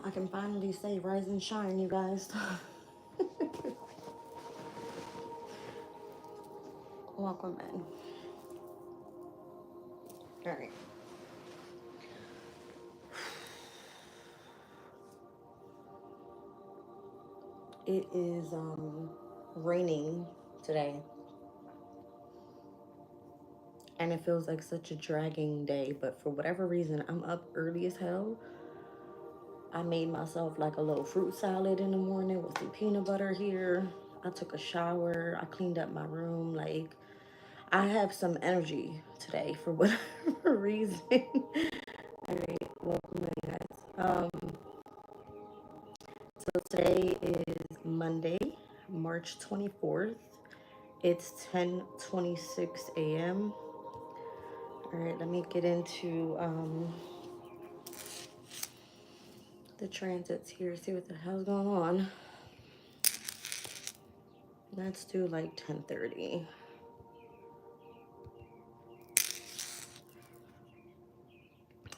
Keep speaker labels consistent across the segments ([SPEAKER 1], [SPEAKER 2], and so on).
[SPEAKER 1] I can finally say rise and shine, you guys. Welcome in. All right. It is raining today, and it feels like such a dragging day, but for whatever reason, I'm up early as hell. I made myself like a little fruit salad in the morning with some peanut butter here. I took a shower. I cleaned up my room. Like, I have some energy today for whatever reason. All right, welcome in, guys. So today is Monday, March 24th. It's 10:26 a.m. All right, let me get into the transits here, see what the hell's going on. Let's do like 10:30.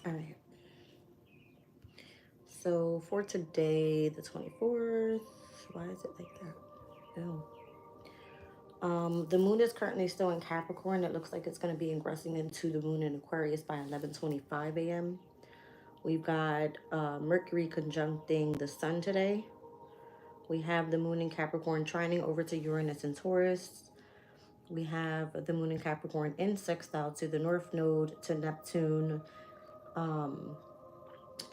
[SPEAKER 1] All right. So for today, the 24th, why is it like that? Oh. The moon is currently still in Capricorn. It looks like it's going to be ingressing into the moon in Aquarius by 11:25 a.m. We've got Mercury conjuncting the sun today. We have the moon in Capricorn trining over to Uranus and Taurus. We have the moon in Capricorn in sextile to the North Node, to Neptune. And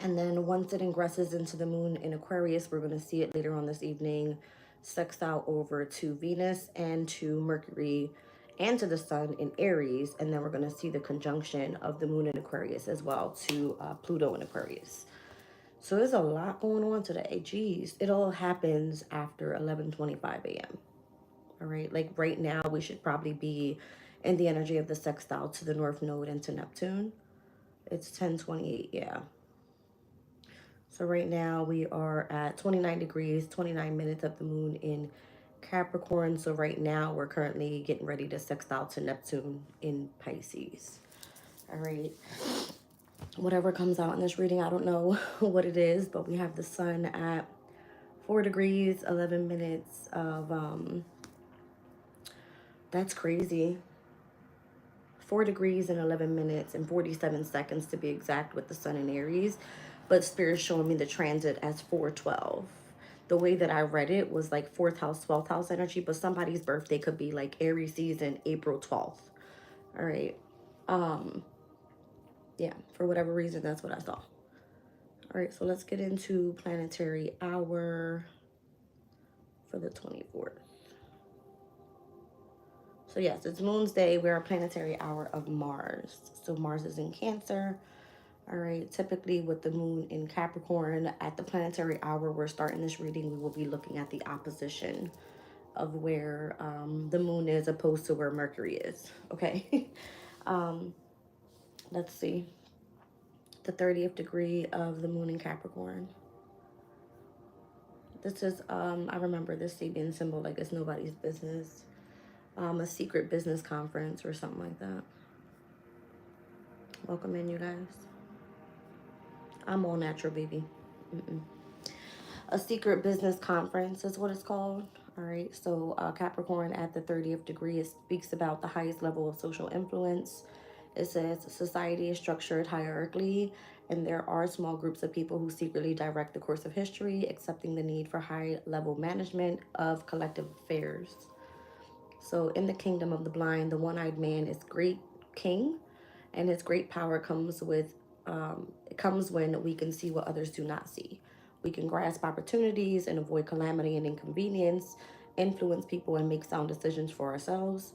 [SPEAKER 1] then once it ingresses into the moon in Aquarius, we're going to see it later on this evening, sextile over to Venus and to Mercury and to the sun in Aries. And then we're going to see the conjunction of the moon in Aquarius as well to Pluto in Aquarius. So there's a lot going on today. Geez, it all happens after 11:25 a.m. All right, like right now, we should probably be in the energy of the sextile to the North Node and to Neptune. It's 10:28, yeah. So right now we are at 29 degrees, 29 minutes of the moon in Capricorn. So right now we're currently getting ready to sextile to Neptune in Pisces. All right. Whatever comes out in this reading, I don't know what it is, but we have the sun at 4 degrees, 11 minutes of, that's crazy. 4 degrees and 11 minutes and 47 seconds to be exact with the sun in Aries. But Spirit's showing me the transit as 412. The way that I read it was like 4th house, 12th house energy, but somebody's birthday could be like Aries season, April 12th. All right. Yeah, for whatever reason, that's what I saw. All right, so let's get into planetary hour for the 24th. So yes, it's Moon's Day. We're a planetary hour of Mars. So Mars is in Cancer. All right, typically with the moon in Capricorn, at the planetary hour we're starting this reading, we will be looking at the opposition of where the moon is opposed to where Mercury is, okay? Let's see. The 30th degree of the moon in Capricorn. This is, I remember this Sabian symbol like it's nobody's business. A secret business conference or something like that. Welcome in, you guys. I'm all natural, baby. A secret business conference is what it's called. All right, so Capricorn at the 30th degree, it speaks about the highest level of social influence. It says society is structured hierarchically, and there are small groups of people who secretly direct the course of history, accepting the need for high-level management of collective affairs. So in the kingdom of the blind, the one-eyed man is great king, and his great power comes with it comes when we can see what others do not see. We can grasp opportunities and avoid calamity and inconvenience, influence people and make sound decisions for ourselves.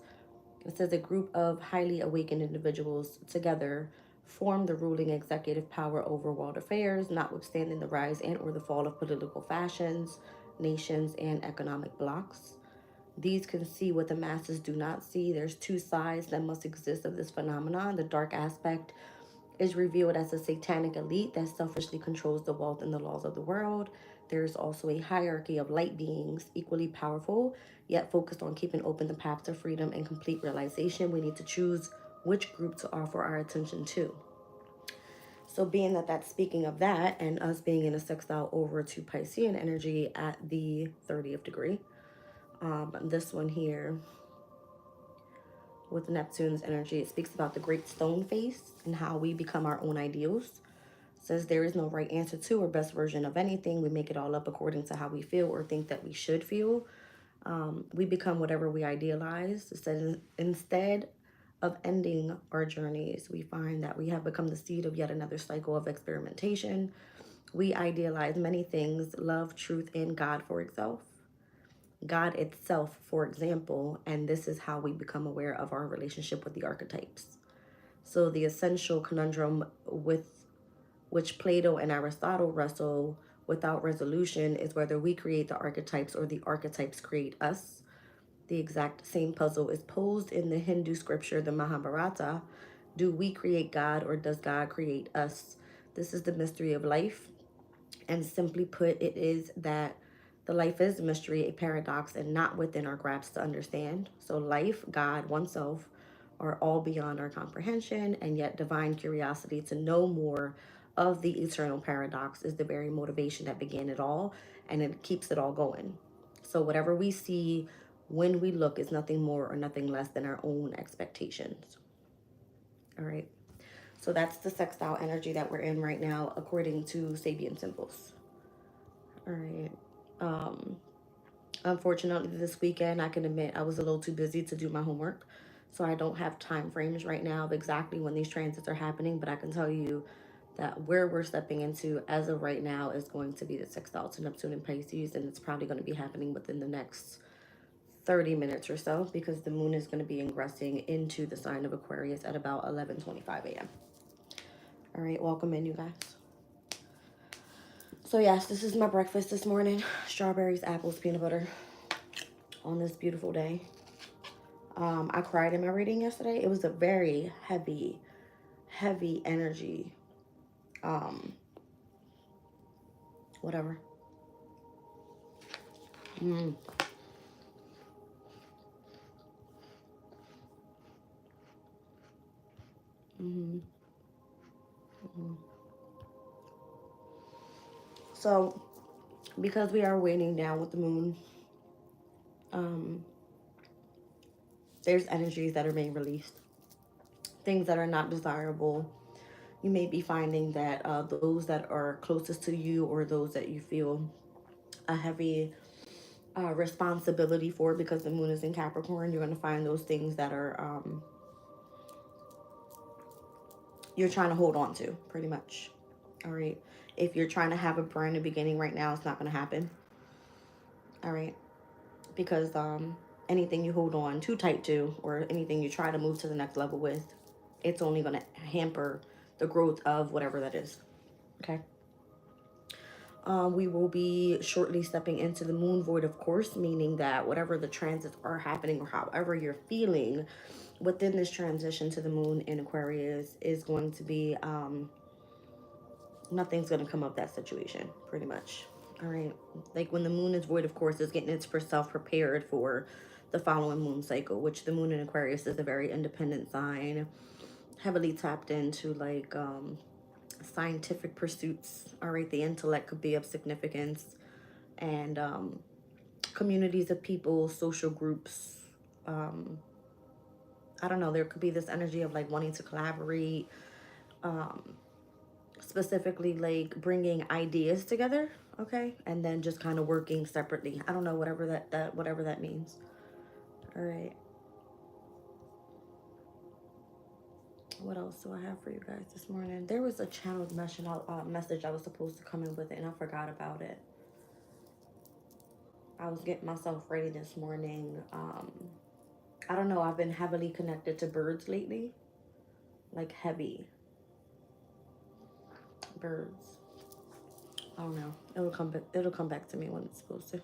[SPEAKER 1] It says a group of highly awakened individuals together form the ruling executive power over world affairs, notwithstanding the rise and or the fall of political fashions, nations, and economic blocs. These can see what the masses do not see. There's two sides that must exist of this phenomenon. The dark aspect is revealed as a satanic elite that selfishly controls the wealth and the laws of the world. There's also a hierarchy of light beings, equally powerful, yet focused on keeping open the path to freedom and complete realization. We need to choose which group to offer our attention to. So being that that's speaking of that, and us being in a sextile over to Piscean energy at the 30th degree, this one here with Neptune's energy, it speaks about the great stone face and how we become our own ideals. It says there is no right answer to or best version of anything. We make it all up according to how we feel or think that we should feel. We become whatever we idealize. Instead of ending our journeys, we find that we have become the seed of yet another cycle of experimentation. We idealize many things, love, truth, and God for itself. God itself, for example, and this is how we become aware of our relationship with the archetypes. So the essential conundrum with which Plato and Aristotle wrestle without resolution is whether we create the archetypes or the archetypes create us. The exact same puzzle is posed in the Hindu scripture, the Mahabharata. Do we create God or does God create us? This is the mystery of life. And simply put, it is that the life is a mystery, a paradox, and not within our grasp to understand. So life, God, oneself are all beyond our comprehension, and yet divine curiosity to know more of the eternal paradox is the very motivation that began it all, and it keeps it all going. So whatever we see when we look is nothing more or nothing less than our own expectations. All right. So that's the sextile energy that we're in right now, according to Sabian symbols. All right. Um, Unfortunately, this weekend, I can admit I was a little too busy to do my homework. So I don't have time frames right now of exactly when these transits are happening, but I can tell you that where we're stepping into as of right now is going to be the sextile to Neptune and Pisces, and it's probably going to be happening within the next 30 minutes or so because the moon is going to be ingressing into the sign of Aquarius at about 11:25 a.m. All right, welcome in, you guys. So yes, this is my breakfast this morning. Strawberries, apples, peanut butter on this beautiful day. I cried in my reading yesterday. It was a very heavy energy. Whatever. Mm. Mm-hmm. Mm-hmm. So, because we are waiting down with the moon, um, there's energies that are being released. Things that are not desirable. You may be finding that those that are closest to you or those that you feel a heavy responsibility for, because the moon is in Capricorn, you're going to find those things that are you're trying to hold on to, pretty much. All right. If you're trying to have a brand new beginning right now, it's not going to happen. All right. Because anything you hold on too tight to, or anything you try to move to the next level with, it's only going to hamper the growth of whatever that is. Okay. We will be shortly stepping into the moon void, of course, meaning that whatever the transits are happening or however you're feeling within this transition to the moon in Aquarius is going to be, nothing's going to come of that situation, pretty much. All right. Like when the moon is void, of course, is getting itself prepared for the following moon cycle, which the moon in Aquarius is a very independent sign, heavily tapped into like scientific pursuits. All right. The intellect could be of significance, and communities of people, social groups. Um, I don't know. There could be this energy of like wanting to collaborate, specifically like bringing ideas together, okay, and then just kind of working separately. I don't know, whatever whatever that means. All right. What else do I have for you guys this morning? There was a channeled message I was supposed to come in with, and I forgot about it. I was getting myself ready this morning. I don't know. I've been heavily connected to birds lately, like heavy birds. I don't know. It'll come back. It'll come back to me when it's supposed to.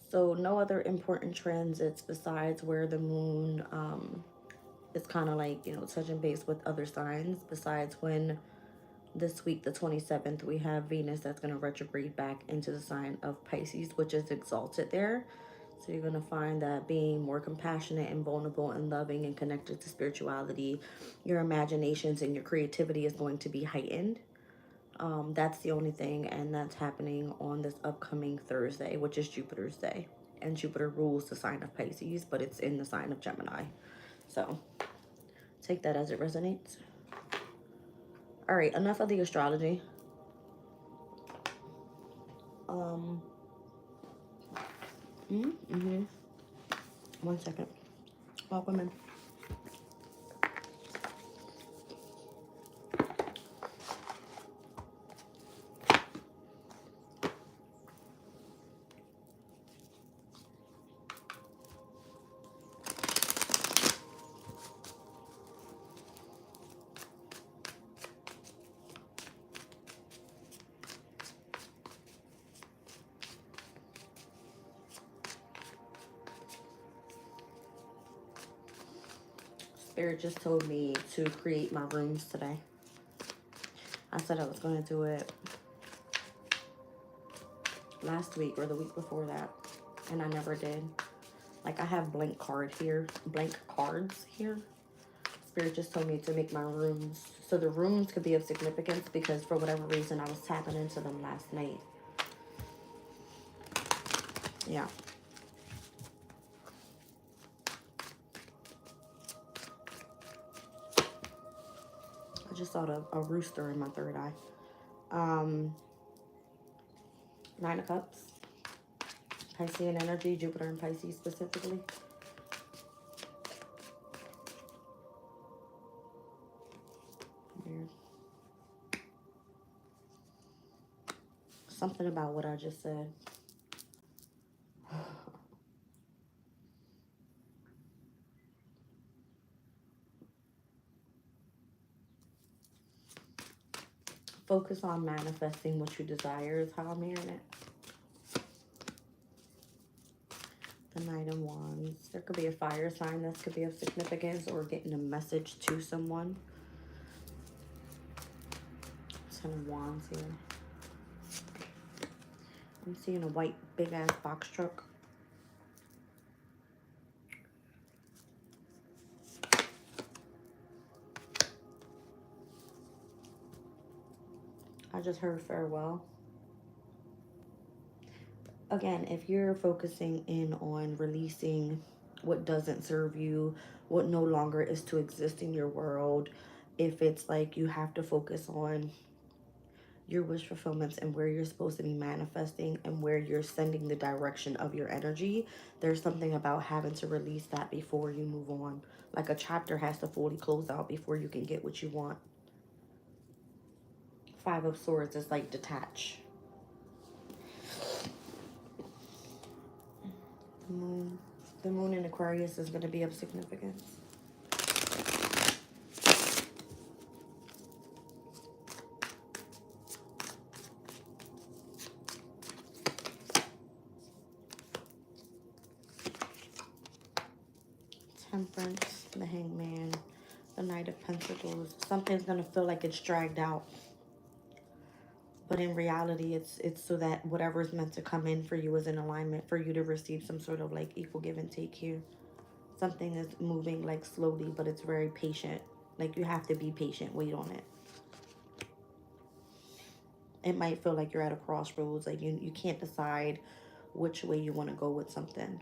[SPEAKER 1] So no other important transits besides where the moon is kind of like, you know, touching base with other signs. Besides when this week, the 27th, we have Venus that's going to retrograde back into the sign of Pisces, which is exalted there. So you're going to find that being more compassionate and vulnerable and loving and connected to spirituality, your imaginations and your creativity is going to be heightened. That's the only thing, and that's happening on this upcoming Thursday, which is Jupiter's day. And Jupiter rules the sign of Pisces, but it's in the sign of Gemini. So take that as it resonates. All right, enough of the astrology. One second. Welcome in. Spirit just told me to create my rooms today. I said I was going to do it last week or the week before that, and I never did. Like, I have blank cards here. Spirit just told me to make my rooms. So the rooms could be of significance because for whatever reason I was tapping into them last night. Yeah. I just saw a rooster in my third eye. 9 of Cups. Piscean energy, Jupiter and Pisces specifically. Weird. Something about what I just said. Focus on manifesting what you desire is how I'm hearing it. The Knight of Wands. There could be a fire sign that could be of significance or getting a message to someone. Ten of Wands here. I'm seeing a white big ass box truck. I just heard farewell. Again, if you're focusing in on releasing what doesn't serve you, what no longer is to exist in your world, if it's like you have to focus on your wish fulfillments and where you're supposed to be manifesting and where you're sending the direction of your energy, there's something about having to release that before you move on. Like a chapter has to fully close out before you can get what you want. 5 of Swords is like detach. The moon in Aquarius is going to be of significance. Temperance, the Hangman, the Knight of Pentacles. Something's going to feel like it's dragged out. But in reality, it's so that whatever is meant to come in for you is in alignment for you to receive some sort of like equal give and take here. Something is moving like slowly, but it's very patient. Like you have to be patient, wait on it. It might feel like you're at a crossroads, like you can't decide which way you want to go with something.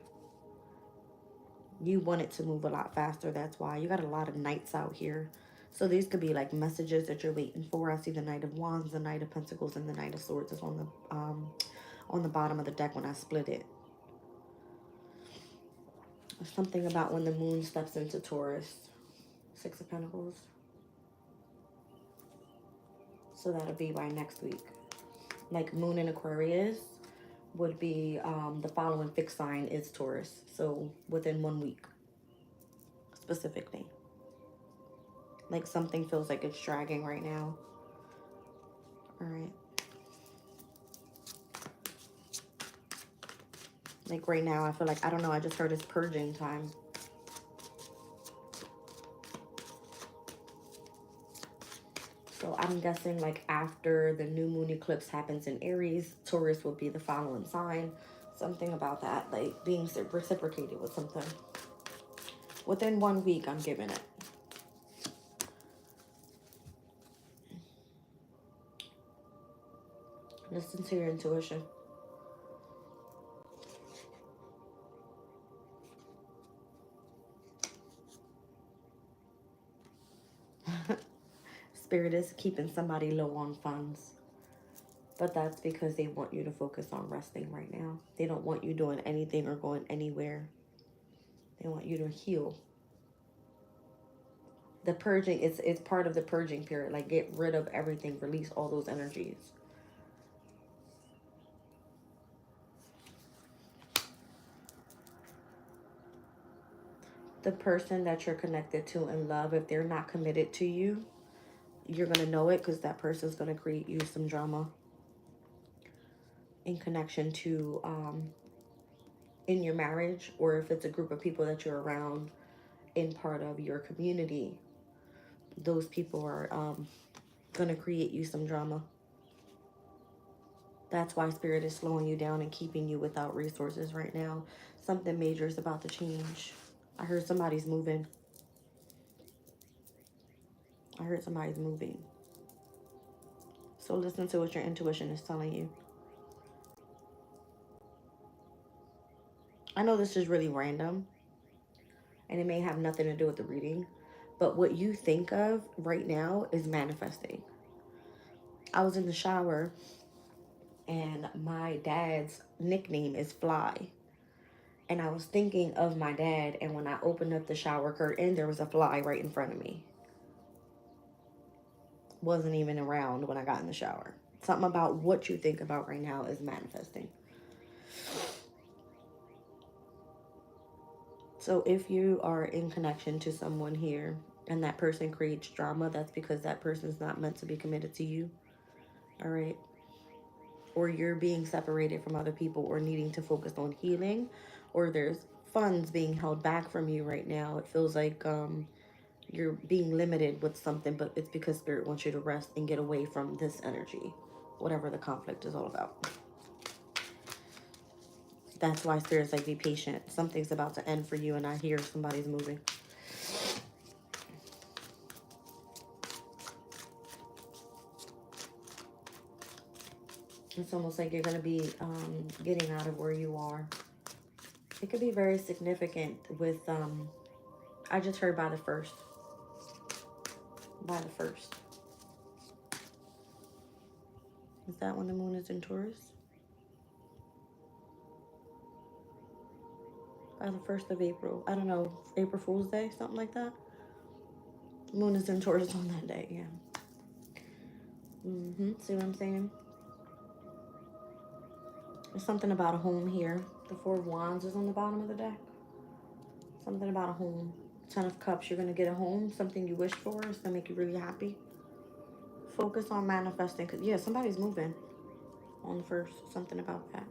[SPEAKER 1] You want it to move a lot faster, that's why. You got a lot of knights out here. So these could be like messages that you're waiting for. I see the Knight of Wands, the Knight of Pentacles, and the Knight of Swords is on the bottom of the deck when I split it. Something about when the moon steps into Taurus. 6 of Pentacles. So that'll be by next week. Like moon in Aquarius would be the following fixed sign is Taurus. So within 1 week specifically. Like something feels like it's dragging right now. All right. Like right now, I feel like, I don't know, I just heard it's purging time. So I'm guessing like after the new moon eclipse happens in Aries, Taurus will be the following sign. Something about that, like being reciprocated with something. Within 1 week, I'm giving it. Listen to your intuition. Spirit is keeping somebody low on funds. But that's because they want you to focus on resting right now. They don't want you doing anything or going anywhere. They want you to heal. The purging, it's part of the purging period. Like, get rid of everything. Release all those energies. The person that you're connected to in love, if they're not committed to you, you're going to know it, because that person's going to create you some drama in connection to in your marriage, or if it's a group of people that you're around in part of your community. Those people are going to create you some drama. That's why Spirit is slowing you down and keeping you without resources right now. Something major is about to change. I heard somebody's moving. I heard somebody's moving. So listen to what your intuition is telling you. I know this is really random, and it may have nothing to do with the reading, but what you think of right now is manifesting. I was in the shower, and my dad's nickname is Fly. And I was thinking of my dad, and when I opened up the shower curtain, there was a fly right in front of me. Wasn't even around when I got in the shower. Something about what you think about right now is manifesting. So if you are in connection to someone here and that person creates drama, that's because that person's not meant to be committed to you. All right. Or you're being separated from other people, or needing to focus on healing, or there's funds being held back from you right now. It feels like you're being limited with something, but it's because Spirit wants you to rest and get away from this energy, whatever the conflict is all about. That's why Spirit's like, be patient. Something's about to end for you, and I hear somebody's moving. It's almost like you're going to be getting out of where you are. It could be very significant with, I just heard by the 1st. By the 1st. Is that when the moon is in Taurus? By the 1st of April. I don't know, April Fool's Day, something like that. Moon is in Taurus on that day, yeah. See what I'm saying? There's something about a home here. The 4 of Wands is on the bottom of the deck. Something about a home. 10 of Cups, you're going to get a home. Something you wish for. It's going to make you really happy. Focus on manifesting. Cause yeah, somebody's moving on the 1st. Something about that.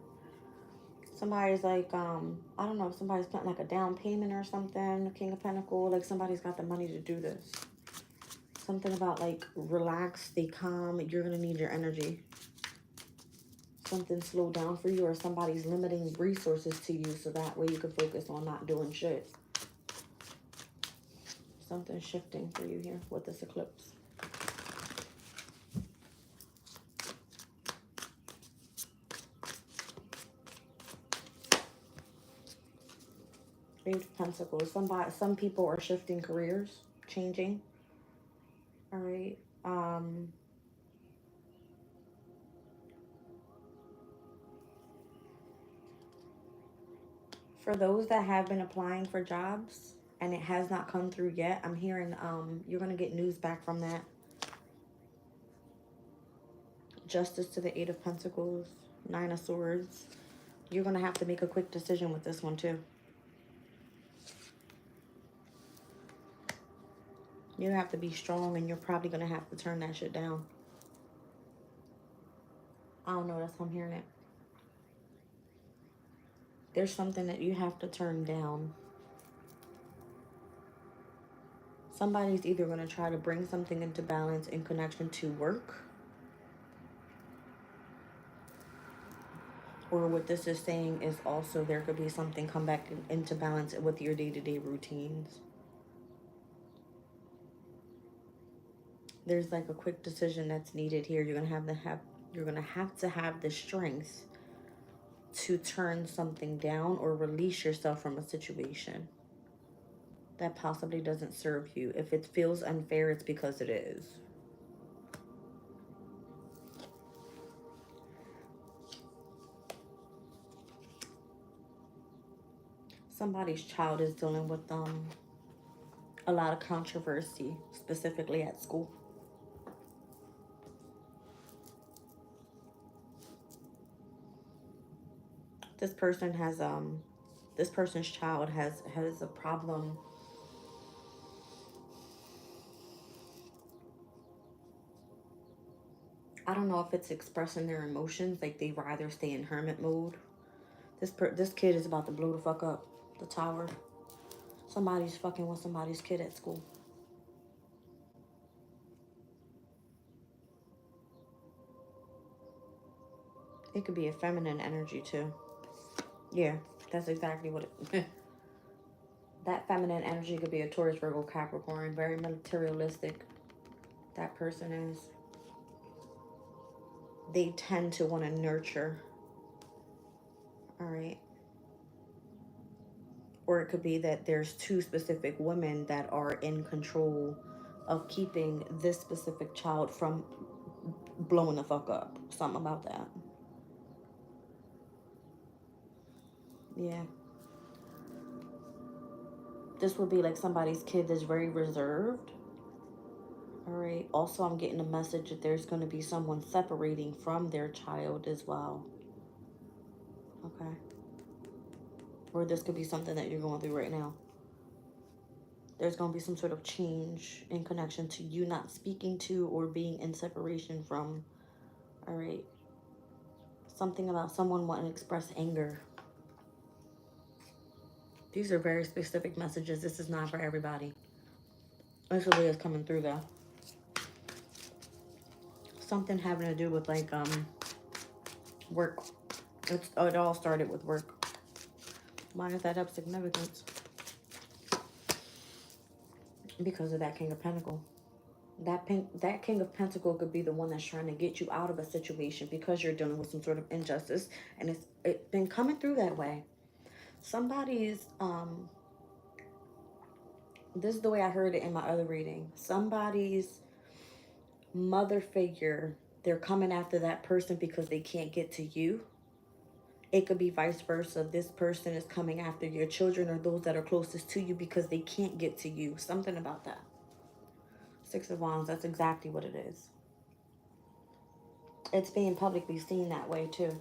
[SPEAKER 1] Somebody's like, I don't know, somebody's putting like a down payment or something. King of Pentacles. Like, somebody's got the money to do this. Something about like, relax, stay calm. You're going to need your energy. Something slow down for you, or somebody's limiting resources to you so that way you can focus on not doing shit. Something shifting for you here with this eclipse. Eight of Pentacles. Some people are shifting careers, changing. All right. For those that have been applying for jobs and it has not come through yet, I'm hearing you're going to get news back from that. Justice to the 8 of Pentacles, 9 of Swords. You're going to have to make a quick decision with this one too. You have to be strong, and you're probably going to have to turn that shit down. I don't know, that's how I'm hearing it. There's something that you have to turn down. Somebody's either going to try to bring something into balance in connection to work, Or what this is saying is also there could be something come back into balance with your day-to-day routines. There's like a quick decision that's needed here. You're gonna have to have the strength to turn something down or release yourself from a situation that possibly doesn't serve you. If it feels unfair, it's because it is. Somebody's child is dealing with a lot of controversy, specifically at school. This person has this person's child has a problem. I don't know if it's expressing their emotions, like they rather stay in hermit mode. This kid is about to blow the fuck up the tower. Somebody's fucking with somebody's kid at school. It could be a feminine energy too. Yeah, that's exactly what it that feminine energy could be a Taurus, Virgo, Capricorn, very materialistic. That person is. They tend to want to nurture. All right. Or it could be that there's two specific women that are in control of keeping this specific child from blowing the fuck up. Something about that. Yeah. This would be like somebody's kid that's very reserved. All right. Also, I'm getting a message that there's going to be someone separating from their child as well. Okay. Or this could be something that you're going through right now. There's going to be some sort of change in connection to you not speaking to or being in separation from. All right. Something about someone wanting to express anger. These are very specific messages. This is not for everybody. This really is coming through though. Something having to do with like work. It all started with work. Why is that of significance? Because of that King of Pentacles. That King of Pentacles could be the one that's trying to get you out of a situation because you're dealing with some sort of injustice, and it's been coming through that way. Somebody's this is the way I heard it in my other reading. Somebody's mother figure, they're coming after that person because they can't get to you. It could be vice versa. This person is coming after your children or those that are closest to you because they can't get to you. Something about that. Six of Wands, that's exactly what it is. It's being publicly seen that way too.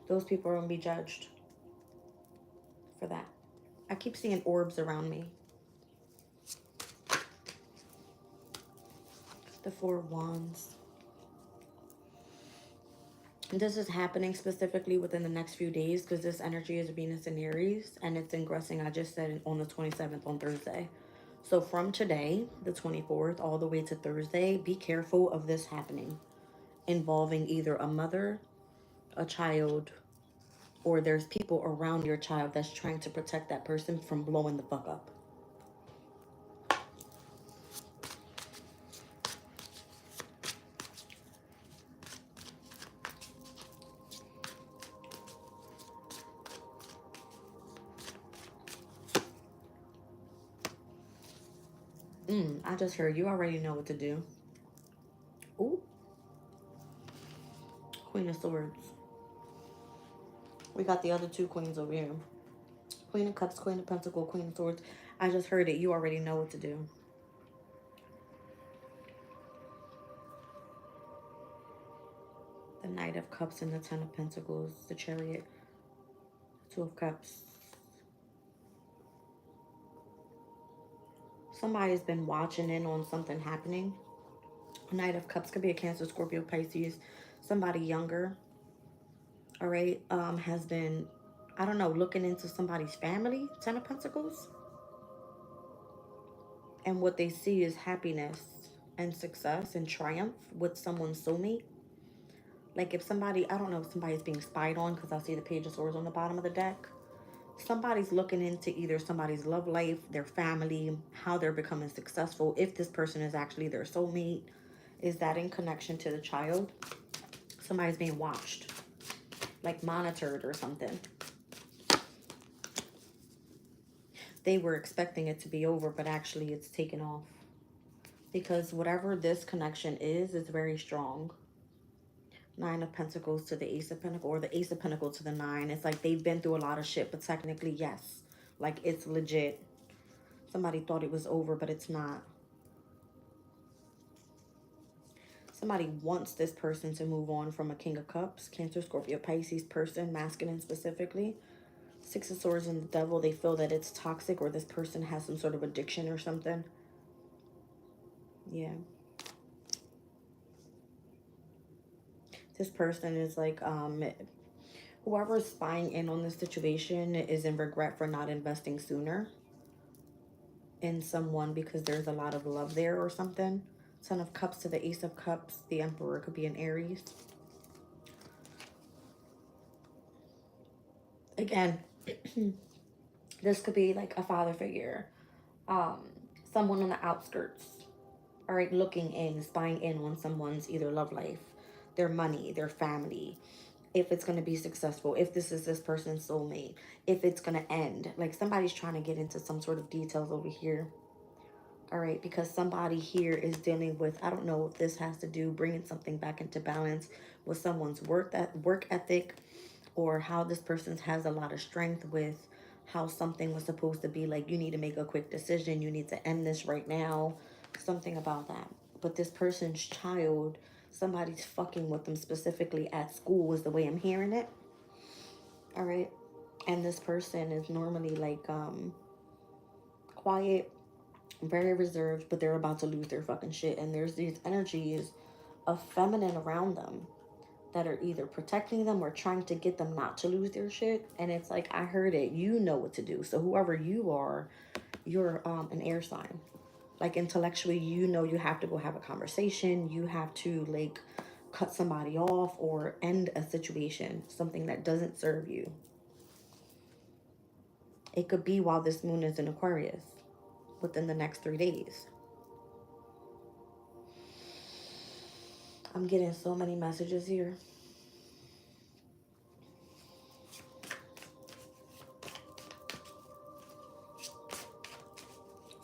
[SPEAKER 1] Those people are going to be judged for that. I keep seeing orbs around me. The Four of Wands. This is happening specifically within the next few days because this energy is Venus and Aries, and it's ingressing, I just said, on the 27th on Thursday. So from today, the 24th, all the way to Thursday, be careful of this happening, involving either a mother, a child, or there's people around your child that's trying to protect that person from blowing the fuck up. I just heard you already know what to do. Ooh. Queen of Swords. We got the other two queens over here. Queen of Cups, Queen of Pentacles, Queen of Swords. I just heard it. You already know what to do. The Knight of Cups and the Ten of Pentacles. The Chariot. Two of Cups. Somebody's been watching in on something happening. Knight of Cups could be a Cancer, Scorpio, Pisces. Somebody younger, all right, has been, I don't know, looking into somebody's family. Ten of Pentacles. And what they see is happiness and success and triumph with someone's soulmate. Like if somebody, I don't know if somebody's being spied on, because I see the Page of Swords on the bottom of the deck. Somebody's looking into either somebody's love life, their family, how they're becoming successful, if this person is actually their soulmate. Is that in connection to the child? Somebody's being watched, like monitored or something. They were expecting it to be over, but actually it's taken off. Because whatever this connection is very strong. Nine of Pentacles to the Ace of Pentacles, or the Ace of Pentacles to the Nine. It's like they've been through a lot of shit, but technically, yes. Like, it's legit. Somebody thought it was over, but it's not. Somebody wants this person to move on from a King of Cups, Cancer, Scorpio, Pisces person, masculine specifically. Six of Swords and the Devil, they feel that it's toxic, or this person has some sort of addiction or something. Yeah. This person is like, whoever's spying in on this situation is in regret for not investing sooner in someone, because there's a lot of love there or something. Ten of Cups to the Ace of Cups. The Emperor could be an Aries. Again, this could be like a father figure. Someone on the outskirts. All right, looking in, spying in on someone's either love life, their money, their family, if it's going to be successful, if this is this person's soulmate, if it's going to end. Like somebody's trying to get into some sort of details over here. All right, because somebody here is dealing with, I don't know if this has to do bringing something back into balance with someone's work ethic, or how this person has a lot of strength with how something was supposed to be. Like, you need to make a quick decision, you need to end this right now, something about that. But this person's child, somebody's fucking with them specifically at school is the way I'm hearing it. All right, and this person is normally like quiet, very reserved, but they're about to lose their fucking shit. And there's these energies of feminine around them that are either protecting them or trying to get them not to lose their shit. And it's like, I heard it, you know what to do. So whoever you are, you're an air sign. Like intellectually, you know you have to go have a conversation. You have to like cut somebody off or end a situation, something that doesn't serve you. It could be while this moon is in Aquarius, within the next 3 days. I'm getting so many messages here.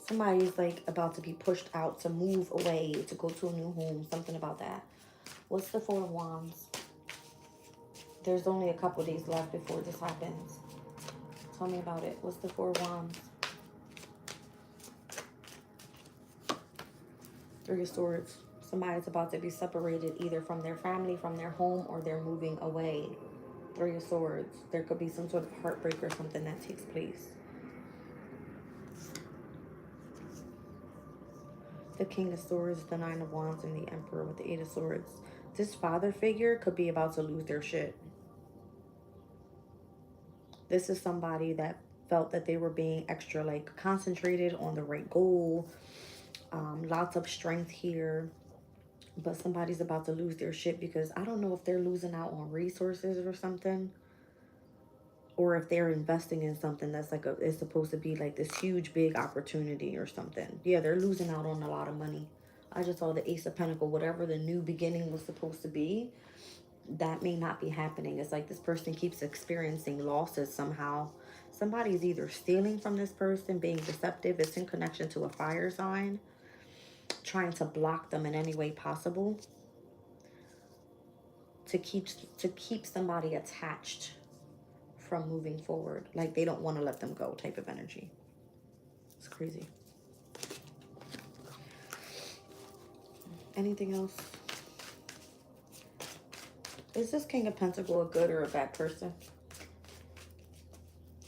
[SPEAKER 1] Somebody's like about to be pushed out, to move away, to go to a new home, something about that. What's the Four of Wands? There's only a couple days left before this happens. Tell me about it. What's the Four of Wands? Three of Swords. Somebody's about to be separated either from their family, from their home, or they're moving away. Three of Swords. There could be some sort of heartbreak or something that takes place. The King of Swords, the Nine of Wands, and the Emperor with the Eight of Swords. This father figure could be about to lose their shit. This is somebody that felt that they were being extra like concentrated on the right goal. Lots of strength here. But somebody's about to lose their shit, because I don't know if they're losing out on resources or something, or if they're investing in something that's like it's supposed to be like this huge big opportunity or something. Yeah, they're losing out on a lot of money. I just saw the Ace of Pentacles. Whatever the new beginning was supposed to be, that may not be happening. It's like this person keeps experiencing losses somehow. Somebody's either stealing from this person, being deceptive. It's in connection to a fire sign, trying to block them in any way possible, to keep somebody attached from moving forward. Like they don't want to let them go type of energy. It's crazy. Anything else? Is this King of Pentacles a good or a bad person?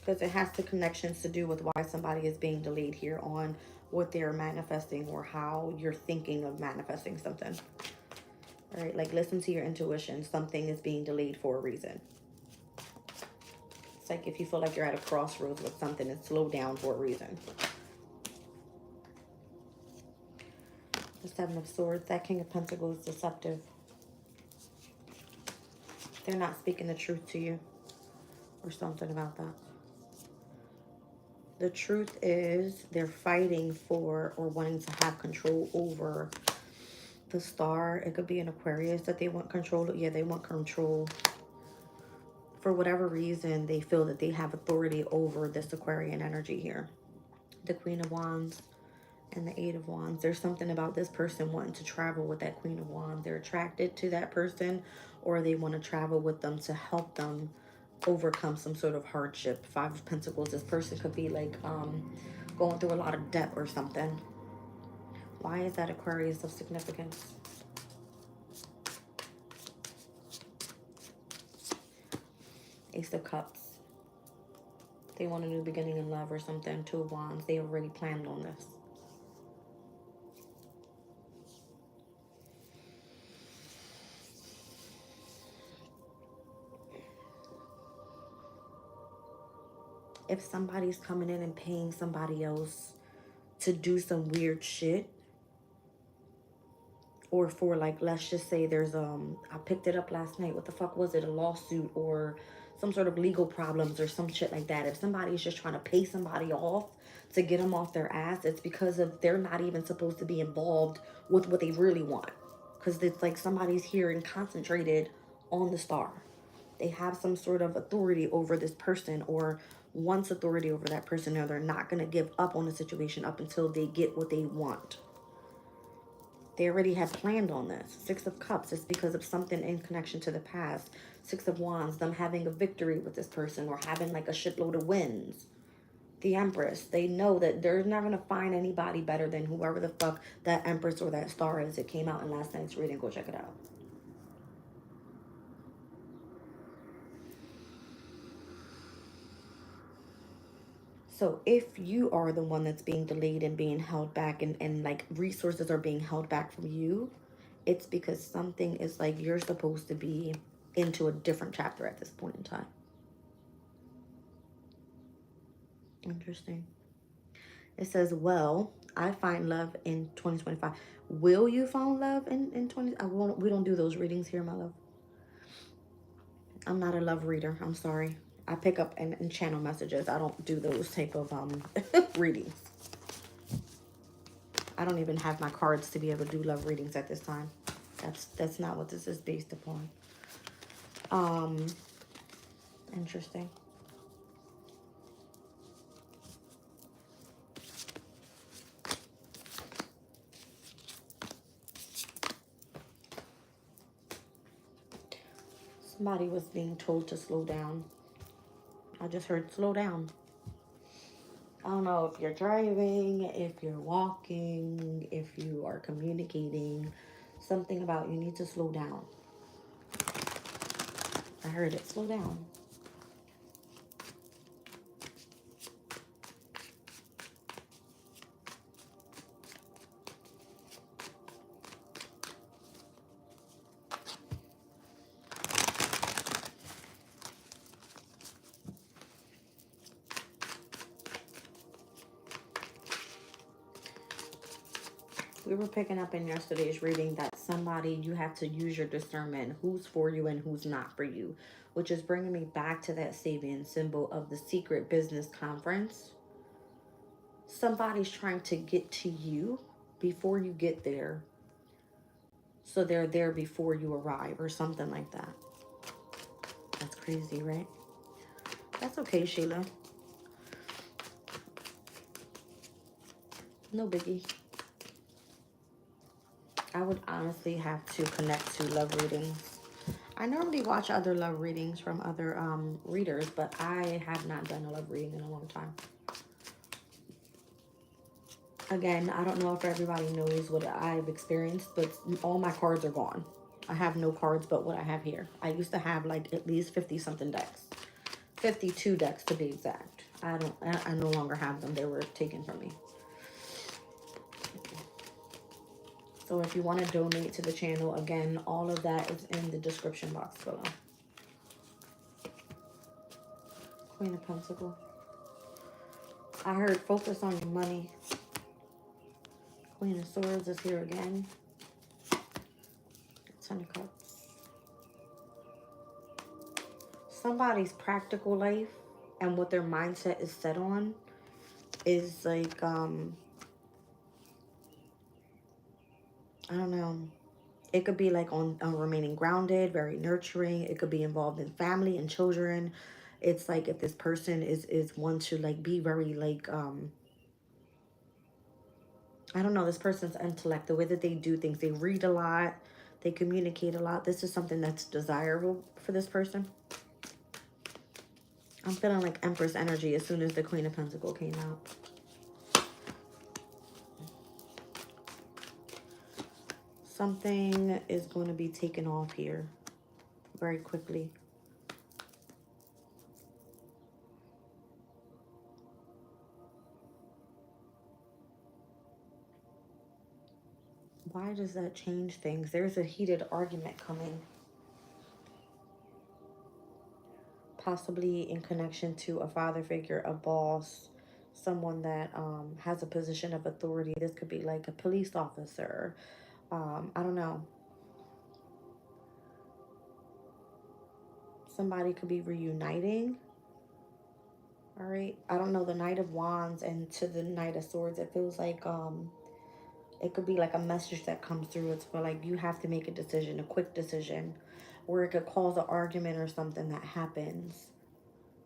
[SPEAKER 1] Because it has the connections to do with why somebody is being delayed here on what they're manifesting, or how you're thinking of manifesting something. All right, like listen to your intuition. Something is being delayed for a reason. It's like if you feel like you're at a crossroads with something, it's slowed down for a reason. The Seven of Swords, that King of Pentacles is deceptive. They're not speaking the truth to you or something about that. The truth is they're fighting for or wanting to have control over the star. It could be an Aquarius that they want control. Yeah, they want control. For whatever reason, they feel that they have authority over this Aquarian energy here. The Queen of Wands and the Eight of Wands. There's something about this person wanting to travel with that Queen of Wands. They're attracted to that person, or they want to travel with them to help them overcome some sort of hardship. Five of Pentacles. This person could be like going through a lot of debt or something. Why is that Aquarius of significance? Ace of Cups. They want a new beginning in love or something. Two of Wands. They already planned on this. If somebody's coming in and paying somebody else to do some weird shit, or for like, let's just say there's I picked it up last night, what the fuck was it, a lawsuit or some sort of legal problems or some shit like that. If somebody's just trying to pay somebody off to get them off their ass, it's because of they're not even supposed to be involved with what they really want, because it's like somebody's here and concentrated on the star. They have some sort of authority over this person, or wants authority over that person, or they're not going to give up on the situation up until they get what they want. They already had planned on this. Six of Cups is because of something in connection to the past. Six of Wands, them having a victory with this person or having like a shitload of wins. The Empress, they know that they're not going to find anybody better than whoever the fuck that Empress or that star is. It came out in last night's reading. Go check it out. So if you are the one that's being delayed and being held back, and like resources are being held back from you, it's because something is like you're supposed to be into a different chapter at this point in time. Interesting. It says, well, I find love in 2025. Will you find love in 20? We don't do those readings here, my love. I'm not a love reader. I'm sorry. I pick up and channel messages. I don't do those type of readings. I don't even have my cards to be able to do love readings at this time. That's not what this is based upon. Interesting. Somebody was being told to slow down. I just heard slow down. I don't know if you're driving, if you're walking, if you are communicating. Something about you need to slow down. I heard it. Slow down. We were picking up in yesterday's reading that somebody, you have to use your discernment, who's for you and who's not for you, which is bringing me back to that Sabian symbol of the secret business conference. Somebody's trying to get to you before you get there, so they're there before you arrive or something like that. That's crazy, right? That's okay, Sheila. No biggie. I would honestly have to connect to love readings. I normally watch other love readings from other readers, but I have not done a love reading in a long time. Again, I don't know if everybody knows what I've experienced, but all my cards are gone. I have no cards but what I have here. I used to have like at least 50 something decks. 52 decks to be exact. I no longer have them. They were taken from me. So if you want to donate to the channel, again, all of that is in the description box below. Queen of Pentacles. I heard focus on your money. Queen of Swords is here again. Ten of Cups. somebody's practical life and what their mindset is set on is like, I don't know. It could be like on remaining grounded, very nurturing. It could be involved in family and children. It's like if this person is one to like be very like, I don't know, this person's intellect, the way that they do things, they read a lot, they communicate a lot. This is something that's desirable for this person. I'm feeling like Empress energy as soon as the Queen of Pentacles came out. Something is going to be taken off here very quickly. Why does that change things? There's a heated argument coming. Possibly in connection to a father figure, a boss, someone that has a position of authority. This could be like a police officer. I don't know. Somebody could be reuniting. All right. I don't know. The Knight of Wands and to the Knight of Swords, it feels like it could be like a message that comes through. It's for like you have to make a decision, a quick decision, or it could cause an argument or something that happens.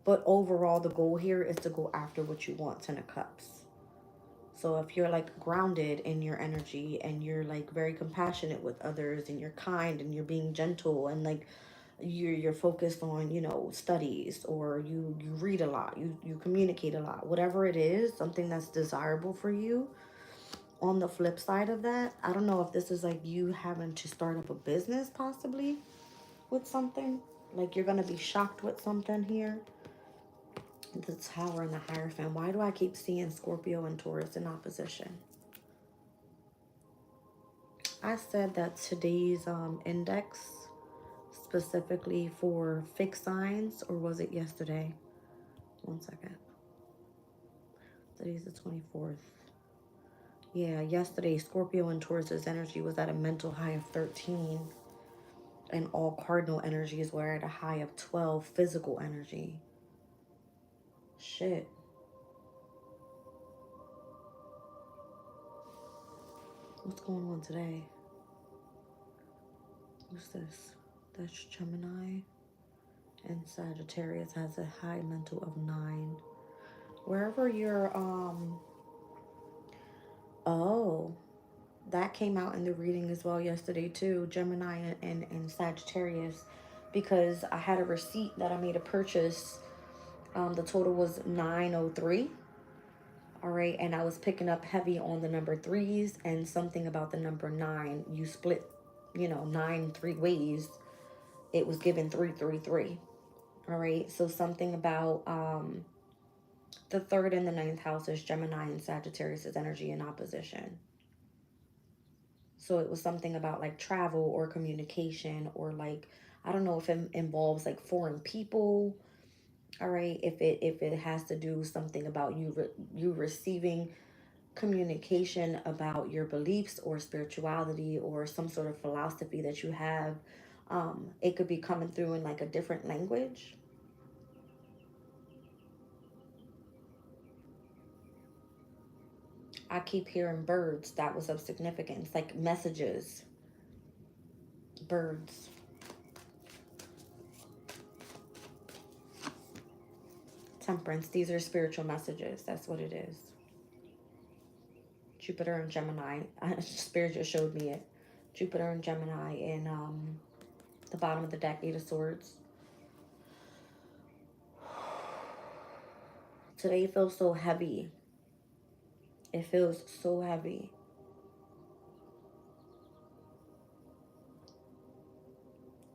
[SPEAKER 1] But overall, the goal here is to go after what you want. Ten of Cups. So if you're like grounded in your energy and you're like very compassionate with others and you're kind and you're being gentle and like you're focused on, you know, studies, or you read a lot, you communicate a lot, whatever it is, something that's desirable for you. On the flip side of that, I don't know if this is like you having to start up a business possibly with something. Like you're going to be shocked with something here. The Tower and the Hierophant. Why do I keep seeing Scorpio and Taurus in opposition? I said that today's index, specifically for fixed signs, or was it yesterday? One second. Today's the 24th. Yeah, yesterday, Scorpio and Taurus's energy was at a mental high of 13. And all cardinal energies were at a high of 12 physical energy. Shit. What's going on today? Who's this? That's Gemini. And Sagittarius has a high mental of 9. Wherever you're, oh, that came out in the reading as well yesterday too, Gemini and Sagittarius, because I had a receipt that I made a purchase. The total was 903. All right, and I was picking up heavy on the number 3s and something about the number 9. You split, you know, 9 3 ways. It was given 333. All right, so something about the 3rd and the 9th house is Gemini and Sagittarius' energy in opposition. So it was something about like travel or communication, or like, I don't know if it involves like foreign people. All right, if it has to do something about you receiving communication about your beliefs or spirituality or some sort of philosophy that you have, it could be coming through in like a different language. I keep hearing birds. That was of significance, like messages. Birds. Temperance. These are spiritual messages. That's what it is. Jupiter and Gemini. Spirit just showed me it. Jupiter and Gemini in the bottom of the deck, 8 of Swords. Today feels so heavy. It feels so heavy.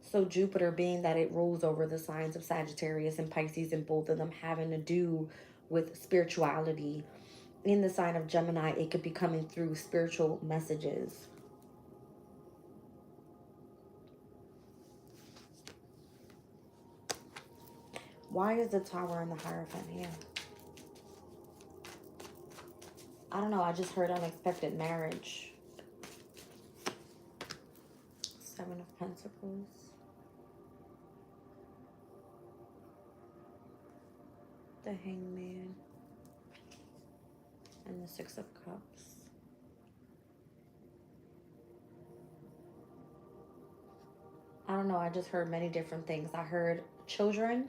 [SPEAKER 1] So Jupiter, being that it rules over the signs of Sagittarius and Pisces, and both of them having to do with spirituality, in the sign of Gemini, it could be coming through spiritual messages. Why is the Tower and the Hierophant here? I don't know. I just heard unexpected marriage. 7 of Pentacles. the Hangman and the Six of Cups. I don't know, I just heard many different things. I heard children,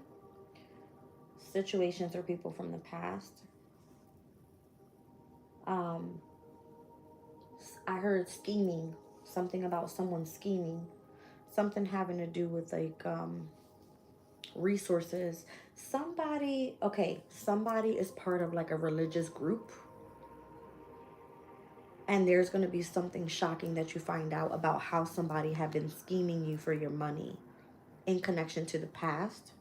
[SPEAKER 1] situations or people from the past. I heard scheming, something about someone scheming, something having to do with like resources. Somebody, okay, somebody is part of like a religious group, and there's going to be something shocking that you find out about how somebody have been scheming you for your money in connection to the past.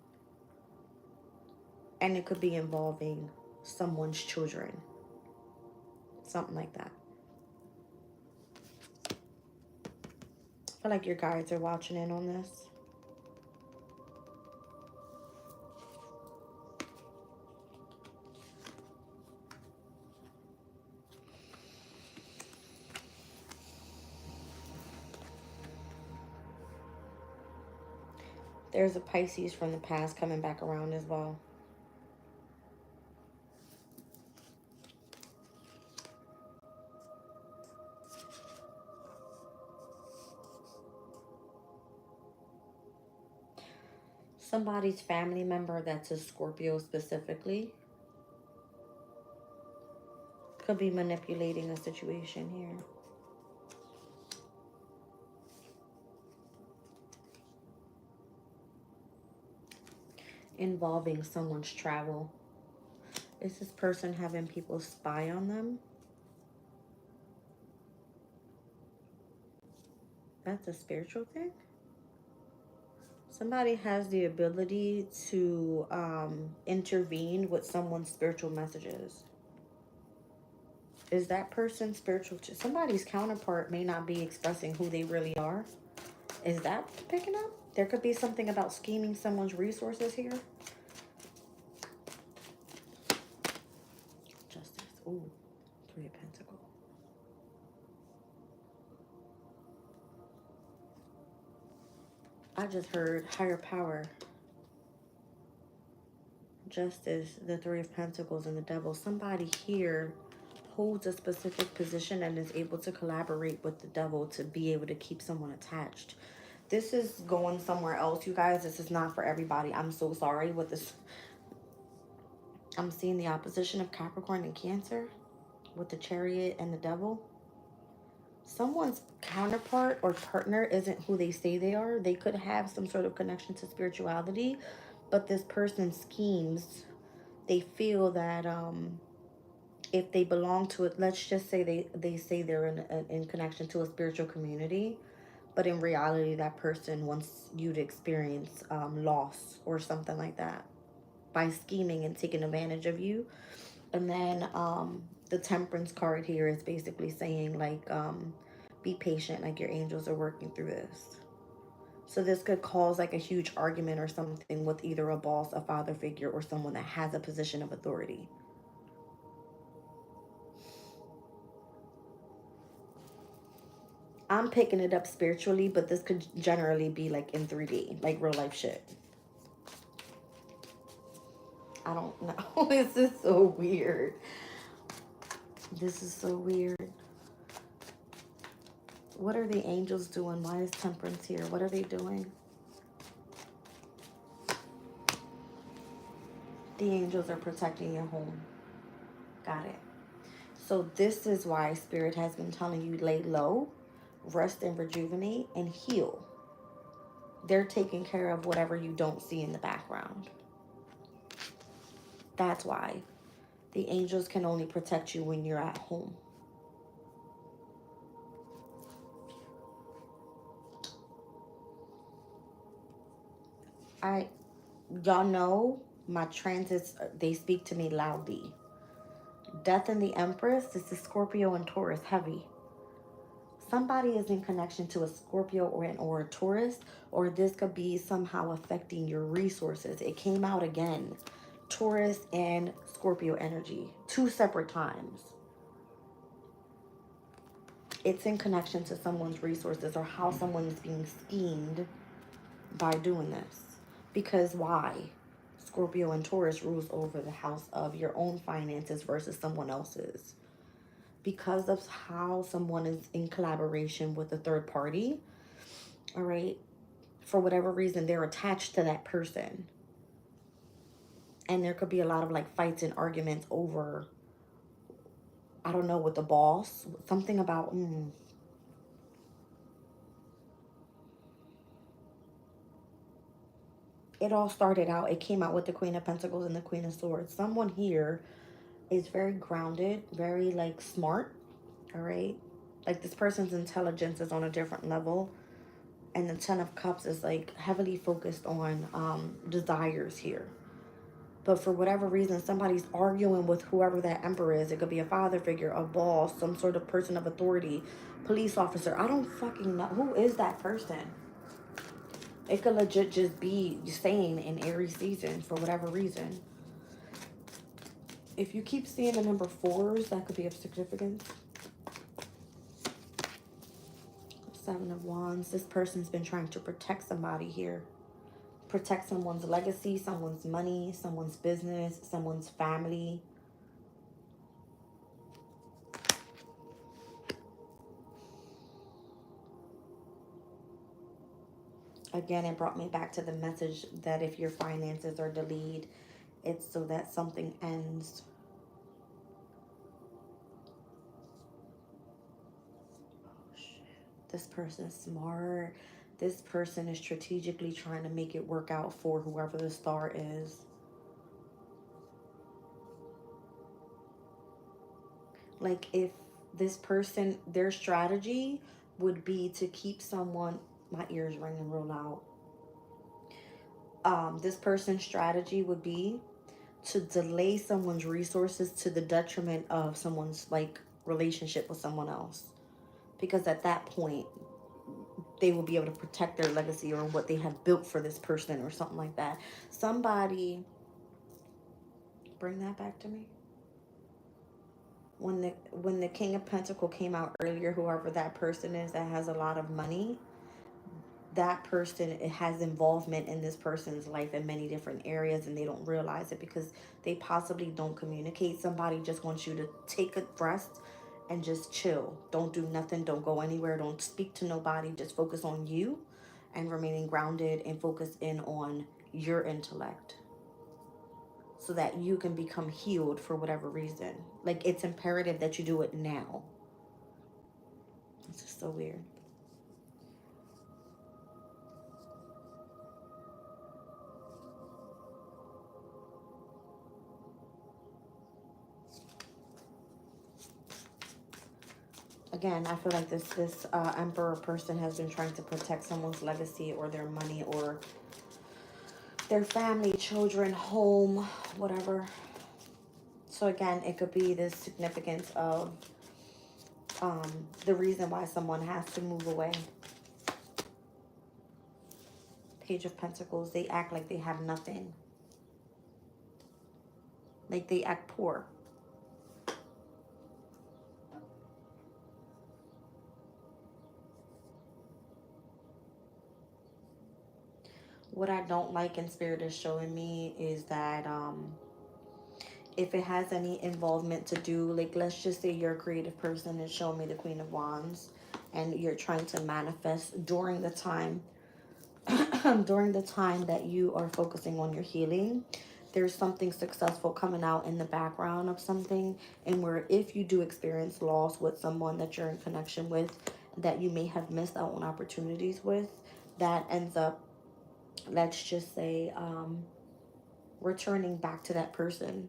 [SPEAKER 1] And it could be involving someone's children, something like that. I feel like your guides are watching in on this. There's a Pisces from the past coming back around as well. Somebody's family member that's a Scorpio specifically could be manipulating a situation here. Involving someone's travel. Is this person having people spy on them? That's a spiritual thing? Somebody has the ability to intervene with someone's spiritual messages. Is that person spiritual? Somebody's counterpart may not be expressing who they really are. Is that picking up? There could be something about scheming someone's resources here. Justice. Ooh, Three of Pentacles. I just heard higher power. Justice, the Three of Pentacles, and the Devil. Somebody here holds a specific position and is able to collaborate with the devil to be able to keep someone attached. This is going somewhere else, you guys. This is not for everybody. I'm so sorry with this. I'm seeing the opposition of Capricorn and Cancer with the Chariot and the Devil. Someone's counterpart or partner isn't who they say they are. They could have some sort of connection to spirituality, but this person schemes. They feel that if they belong to it, let's just say they say they're in connection to a spiritual community, but in reality that person wants you to experience loss or something like that by scheming and taking advantage of you. And then the Temperance card here is basically saying like be patient, like your angels are working through this. So this could cause like a huge argument or something with either a boss, a father figure, or someone that has a position of authority. I'm picking it up spiritually, but this could generally be like in 3D, like real life shit. I don't know. This is so weird. This is so weird. What are the angels doing? Why is Temperance here? What are they doing? The angels are protecting your home. Got it. So this is why Spirit has been telling you lay low, rest and rejuvenate, and heal. They're taking care of whatever you don't see in the background. That's why the angels can only protect you when you're at home. Y'all know my transits, they speak to me loudly. Death and the Empress, this is Scorpio and Taurus, heavy. Somebody is in connection to a Scorpio or a Taurus, or this could be somehow affecting your resources. It came out again. Taurus and Scorpio energy, 2 separate times. It's in connection to someone's resources or how someone is being schemed by doing this. Because why? Scorpio and Taurus rules over the house of your own finances versus someone else's. Because of how someone is in collaboration with a third party, all right, for whatever reason, they're attached to that person. And there could be a lot of like fights and arguments over, I don't know, with the boss. Something about, it all started out, it came out with the Queen of Pentacles and the Queen of Swords. Someone here is very grounded, very like smart, all right? Like this person's intelligence is on a different level. And the Ten of Cups is like heavily focused on desires here. But for whatever reason, somebody's arguing with whoever that emperor is. It could be a father figure, a boss, some sort of person of authority, police officer. I don't fucking know. Who is that person? It could legit just be staying in Aries season for whatever reason. If you keep seeing the number 4s, that could be of significance. 7 of Wands. This person's been trying to protect somebody here. Protect someone's legacy, someone's money, someone's business, someone's family. Again, it brought me back to the message that if your finances are delayed, it's so that something ends. Oh, shit. This person's smart. This person is strategically trying to make it work out for whoever the star is. Like if this person, their strategy would be to keep someone, my ears ringing real loud. This person's strategy would be to delay someone's resources to the detriment of someone's like relationship with someone else. Because at that point, they will be able to protect their legacy or what they have built for this person or something like that. Somebody, bring that back to me. When the King of Pentacles came out earlier, whoever that person is that has a lot of money, that person, it has involvement in this person's life in many different areas, and they don't realize it because they possibly don't communicate. Somebody just wants you to take a rest and just chill. Don't do nothing. Don't go anywhere. Don't speak to nobody. Just focus on you and remaining grounded and focus in on your intellect so that you can become healed for whatever reason. Like, it's imperative that you do it now. It's just so weird. Again, I feel like this emperor person has been trying to protect someone's legacy or their money or their family, children, home, whatever. So again, it could be the significance of the reason why someone has to move away. Page of Pentacles, they act like they have nothing. Like they act poor. What I don't like in Spirit is showing me is that if it has any involvement to do, like let's just say you're a creative person and show me the Queen of Wands and you're trying to manifest during the time during the time that you are focusing on your healing, there's something successful coming out in the background of something, and where if you do experience loss with someone that you're in connection with that you may have missed out on opportunities with, that ends up, let's just say, returning back to that person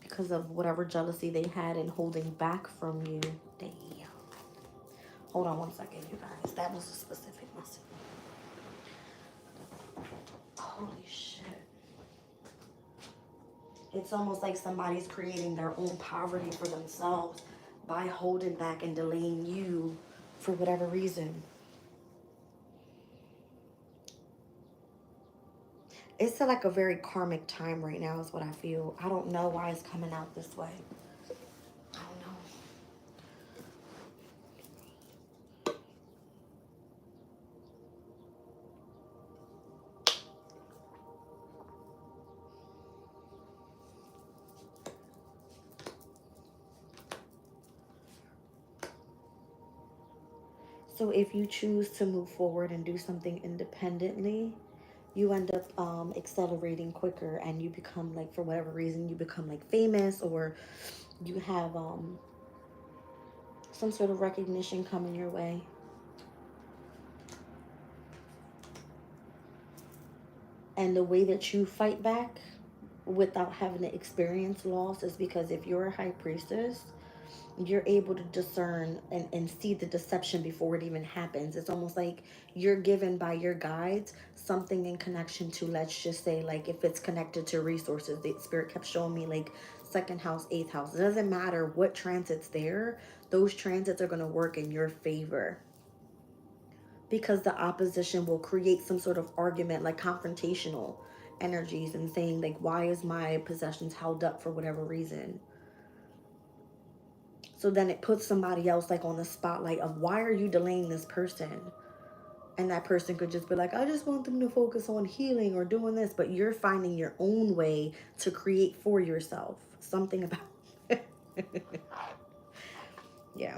[SPEAKER 1] because of whatever jealousy they had and holding back from you. Damn. Hold on one second, you guys. That was a specific message. Holy shit. It's almost like somebody's creating their own poverty for themselves by holding back and delaying you for whatever reason. It's like a very karmic time right now is what I feel. I don't know why it's coming out this way. I don't know. So if you choose to move forward and do something independently, you end up accelerating quicker, and you become like, for whatever reason, you become like famous, or you have some sort of recognition coming your way. And the way that you fight back without having to experience loss is because if you're a high priestess, you're able to discern and see the deception before it even happens. It's almost like you're given by your guides something in connection to, let's just say, like if it's connected to resources, the spirit kept showing me like second house, eighth house. It doesn't matter what transits there, those transits are going to work in your favor, because the opposition will create some sort of argument, like confrontational energies, and saying like, why is my possessions held up for whatever reason? So then it puts somebody else like on the spotlight of, why are you delaying this person? And that person could just be like, I just want them to focus on healing or doing this, but you're finding your own way to create for yourself something about yeah.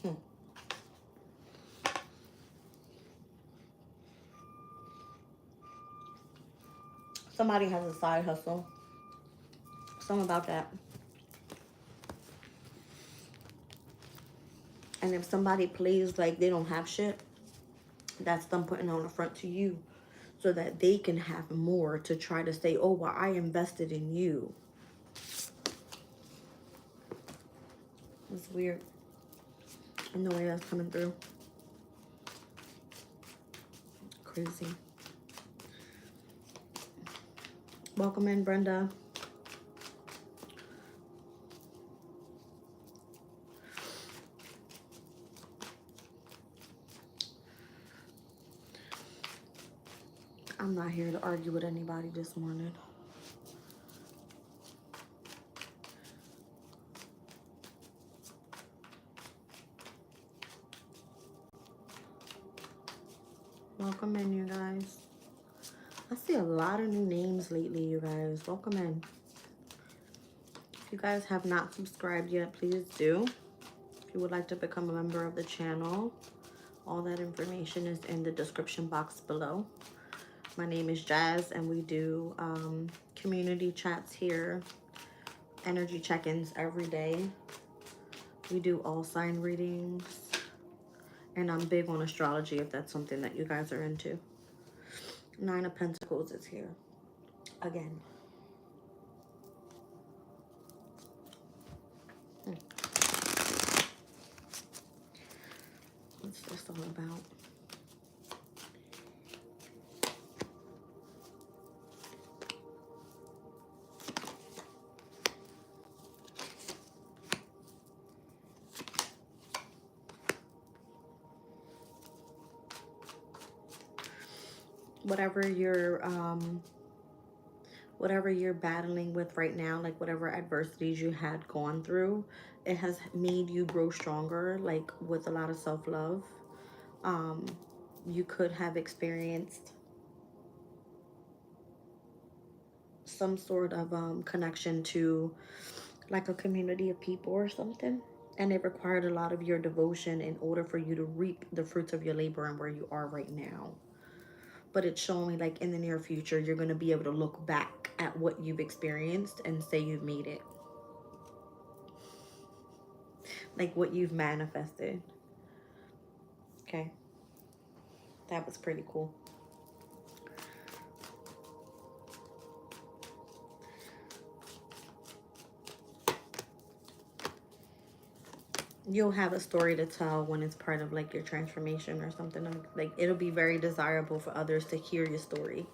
[SPEAKER 1] Hmm. Somebody has a side hustle, something about that. And if somebody plays like they don't have shit, that's them putting on the front to you so that they can have more to try to say, oh, well, I invested in you. It's weird. And the way that's coming through. Crazy. Welcome in, Brenda. I'm not here to argue with anybody this morning. Welcome in, you guys. I see a lot of new names lately, you guys. Welcome in. If you guys have not subscribed yet, please do. If you would like to become a member of the channel, all that information is in the description box below. My name is Jazz, and we do community chats here, energy check-ins every day. We do all sign readings, and I'm big on astrology if that's something that you guys are into. Nine of Pentacles is here again. What's this all about? Whatever you're battling with right now, like whatever adversities you had gone through, it has made you grow stronger, like with a lot of self-love. You could have experienced some sort of connection to like a community of people or something, and it required a lot of your devotion in order for you to reap the fruits of your labor and where you are right now. But it's showing like in the near future, you're going to be able to look back at what you've experienced and say you've made it. Like what you've manifested. Okay. That was pretty cool. You'll have a story to tell when it's part of like your transformation or something. Like it'll be very desirable for others to hear your story.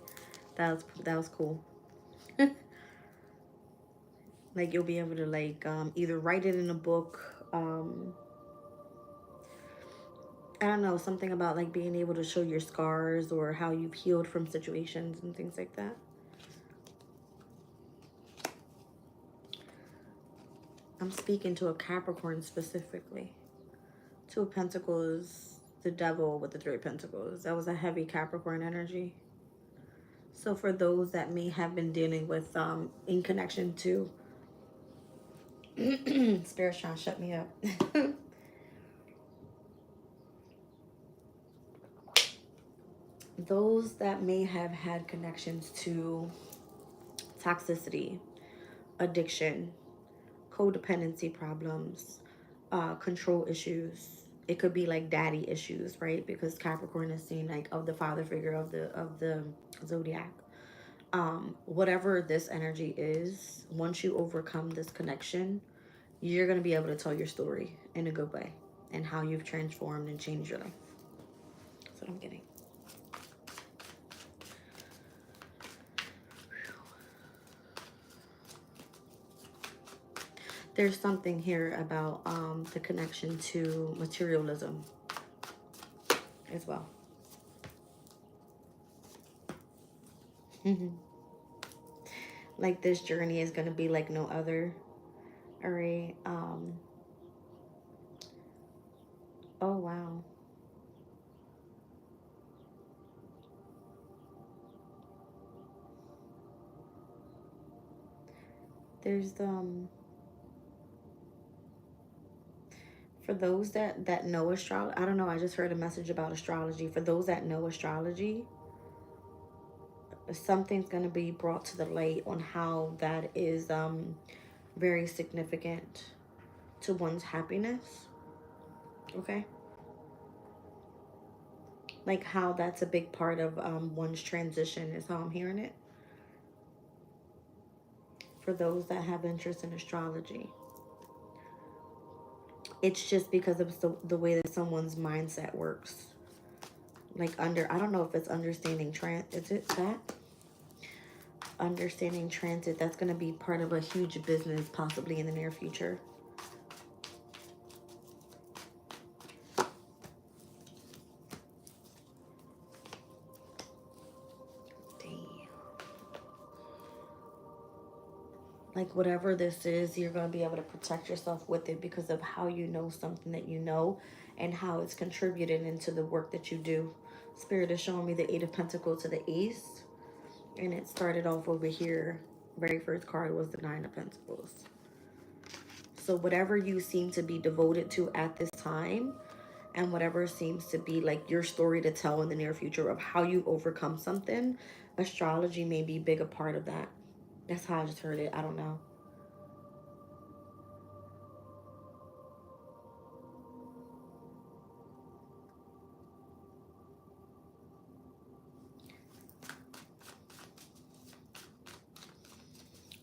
[SPEAKER 1] That was cool. Like you'll be able to like either write it in a book. I don't know, something about like being able to show your scars or how you've healed from situations and things like that. I'm speaking to a Capricorn specifically. Two of Pentacles, the devil with the Three of Pentacles. That was a heavy Capricorn energy. So for those that may have been dealing with in connection to Spirit's trying to shut me up. Those that may have had connections to toxicity, addiction, codependency problems, control issues. It could be like daddy issues, right? Because Capricorn is seen like of the father figure of the zodiac. Whatever this energy is, once you overcome this connection, you're gonna be able to tell your story in a good way and how you've transformed and changed your life. That's what I'm getting. There's something here about the connection to materialism as well. Like this journey is going to be like no other. All right. Oh, wow. There's for those that know astrology, I don't know, I just heard a message about astrology. For those that know astrology, something's going to be brought to the light on how that is very significant to one's happiness. Okay, like how that's a big part of one's transition is how I'm hearing it, for those that have interest in astrology. It's just because of the way that someone's mindset works. Like I don't know if it's understanding is it that? Understanding transit, that's going to be part of a huge business possibly in the near future. Like whatever this is, you're going to be able to protect yourself with it because of how you know something that you know and how it's contributed into the work that you do. Spirit is showing me the Eight of Pentacles to the Ace, and it started off over here. Very first card was the Nine of Pentacles. So whatever you seem to be devoted to at this time, and whatever seems to be like your story to tell in the near future of how you overcome something, astrology may be a big a part of that. That's how I just heard it. I don't know.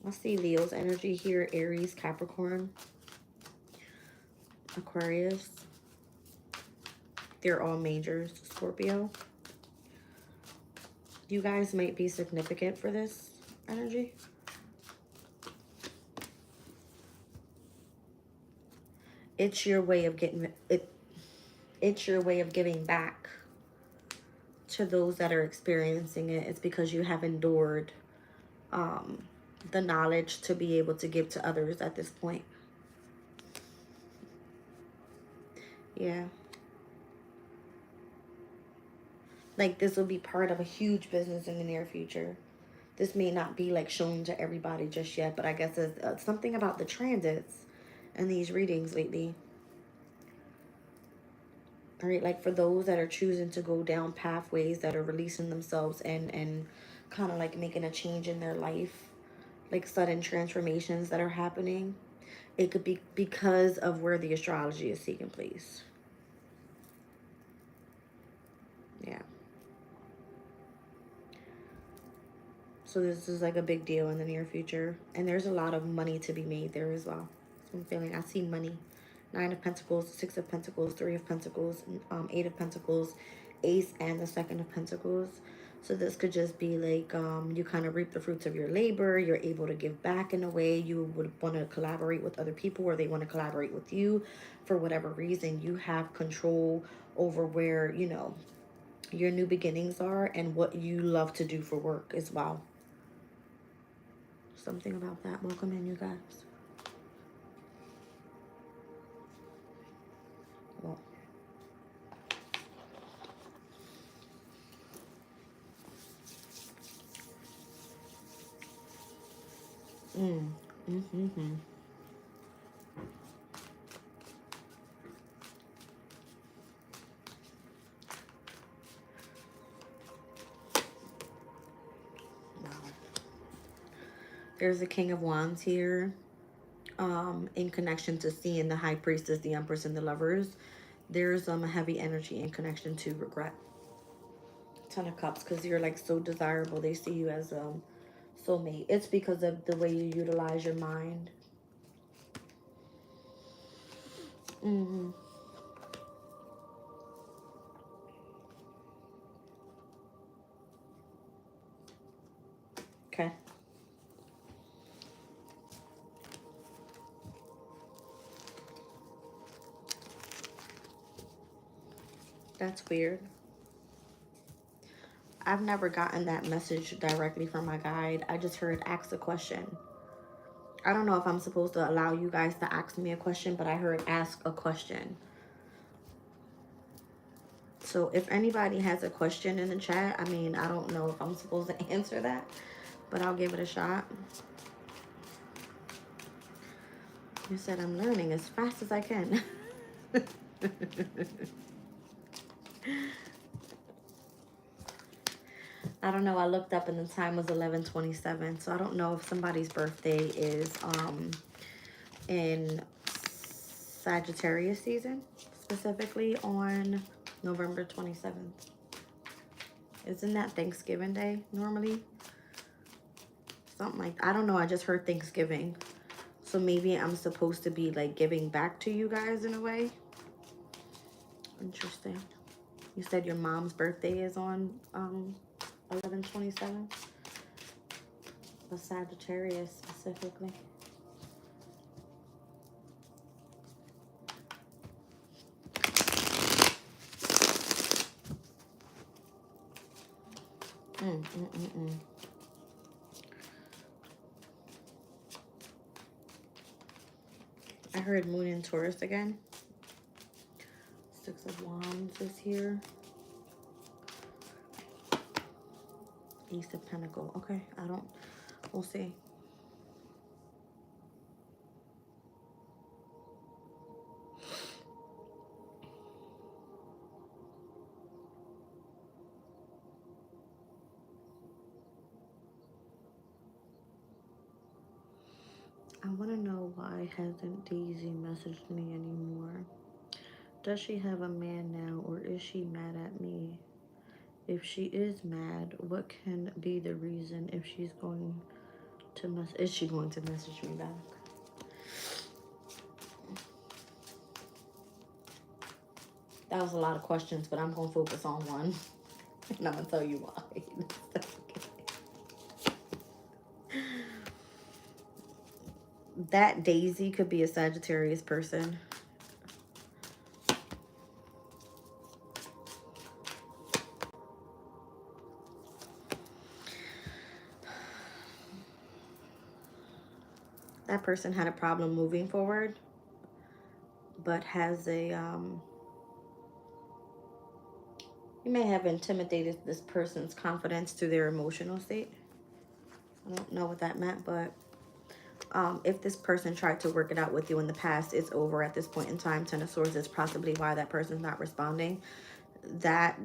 [SPEAKER 1] I see Leo's energy here. Aries, Capricorn, Aquarius. They're all majors. Scorpio. You guys might be significant for this energy. It's your way of getting it. It's your way of giving back to those that are experiencing it. It's because you have endured the knowledge to be able to give to others at this point. Yeah. Like this will be part of a huge business in the near future. This may not be like shown to everybody just yet, but I guess it's something about the transits and these readings lately. All right, like for those that are choosing to go down pathways that are releasing themselves and kind of like making a change in their life, like sudden transformations that are happening. It could be because of where the astrology is taking place. Yeah. So this is like a big deal in the near future. And there's a lot of money to be made there as well. So I'm feeling, I see money. Nine of Pentacles, Six of Pentacles, Three of Pentacles, Eight of Pentacles, Ace, and the Second of Pentacles. So this could just be like you kind of reap the fruits of your labor. You're able to give back in a way. You would want to collaborate with other people, or they want to collaborate with you for whatever reason. You have control over where, you know, your new beginnings are and what you love to do for work as well. Something about that. Welcome in, you guys. Well, Mm. Mm-hmm. Wow. There's a King of Wands here. In connection to seeing the High Priestess, the Empress, and the Lovers. There's a heavy energy in connection to regret. Ten of Cups, because you're like so desirable. They see you as a soulmate. It's because of the way you utilize your mind. Mm-hmm. Okay. That's weird. I've never gotten that message directly from my guide. I just heard ask a question. I don't know if I'm supposed to allow you guys to ask me a question, but I heard ask a question. So if anybody has a question in the chat, I mean, I don't know if I'm supposed to answer that, but I'll give it a shot. You said I'm learning as fast as I can. I don't know. I looked up and the time was 11:27. So I don't know if somebody's birthday is in Sagittarius season, specifically on November 27th. Isn't that Thanksgiving Day normally? Something like that. I don't know. I just heard Thanksgiving. So maybe I'm supposed to be like giving back to you guys in a way. Interesting. You said your mom's birthday is on 11/27. The Sagittarius specifically. I heard Moon in Taurus again. Six of Wands is here. Ace of Pentacle. Okay, we'll see. I want to know why hasn't Daisy messaged me anymore? Does she have a man now, or is she mad at me? If she is mad, what can be the reason? If she's going to is she going to message me back? That was a lot of questions, but I'm going to focus on one. And I'm going to tell you why. That Daisy could be a Sagittarius person. That person had a problem moving forward, but has a, you may have intimidated this person's confidence through their emotional state. I don't know what that meant, but if this person tried to work it out with you in the past, it's over at this point in time. Ten of Swords is possibly why that person's not responding. That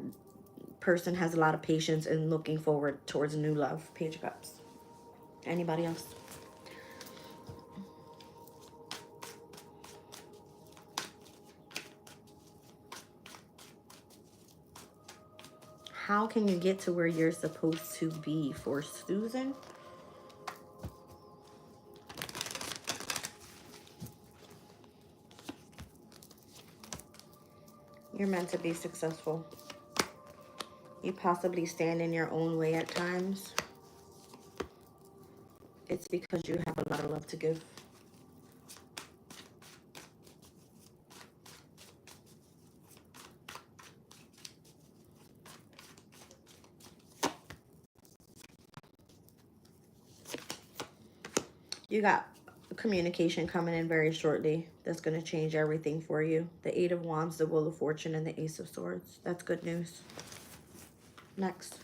[SPEAKER 1] person has a lot of patience and looking forward towards new love. Page of Cups. Anybody else? How can you get to where you're supposed to be for Susan? You're meant to be successful. You possibly stand in your own way at times. It's because you have a lot of love to give. You got communication coming in very shortly. That's going to change everything for you. The Eight of Wands, the Wheel of Fortune, and the Ace of Swords. That's good news. Next.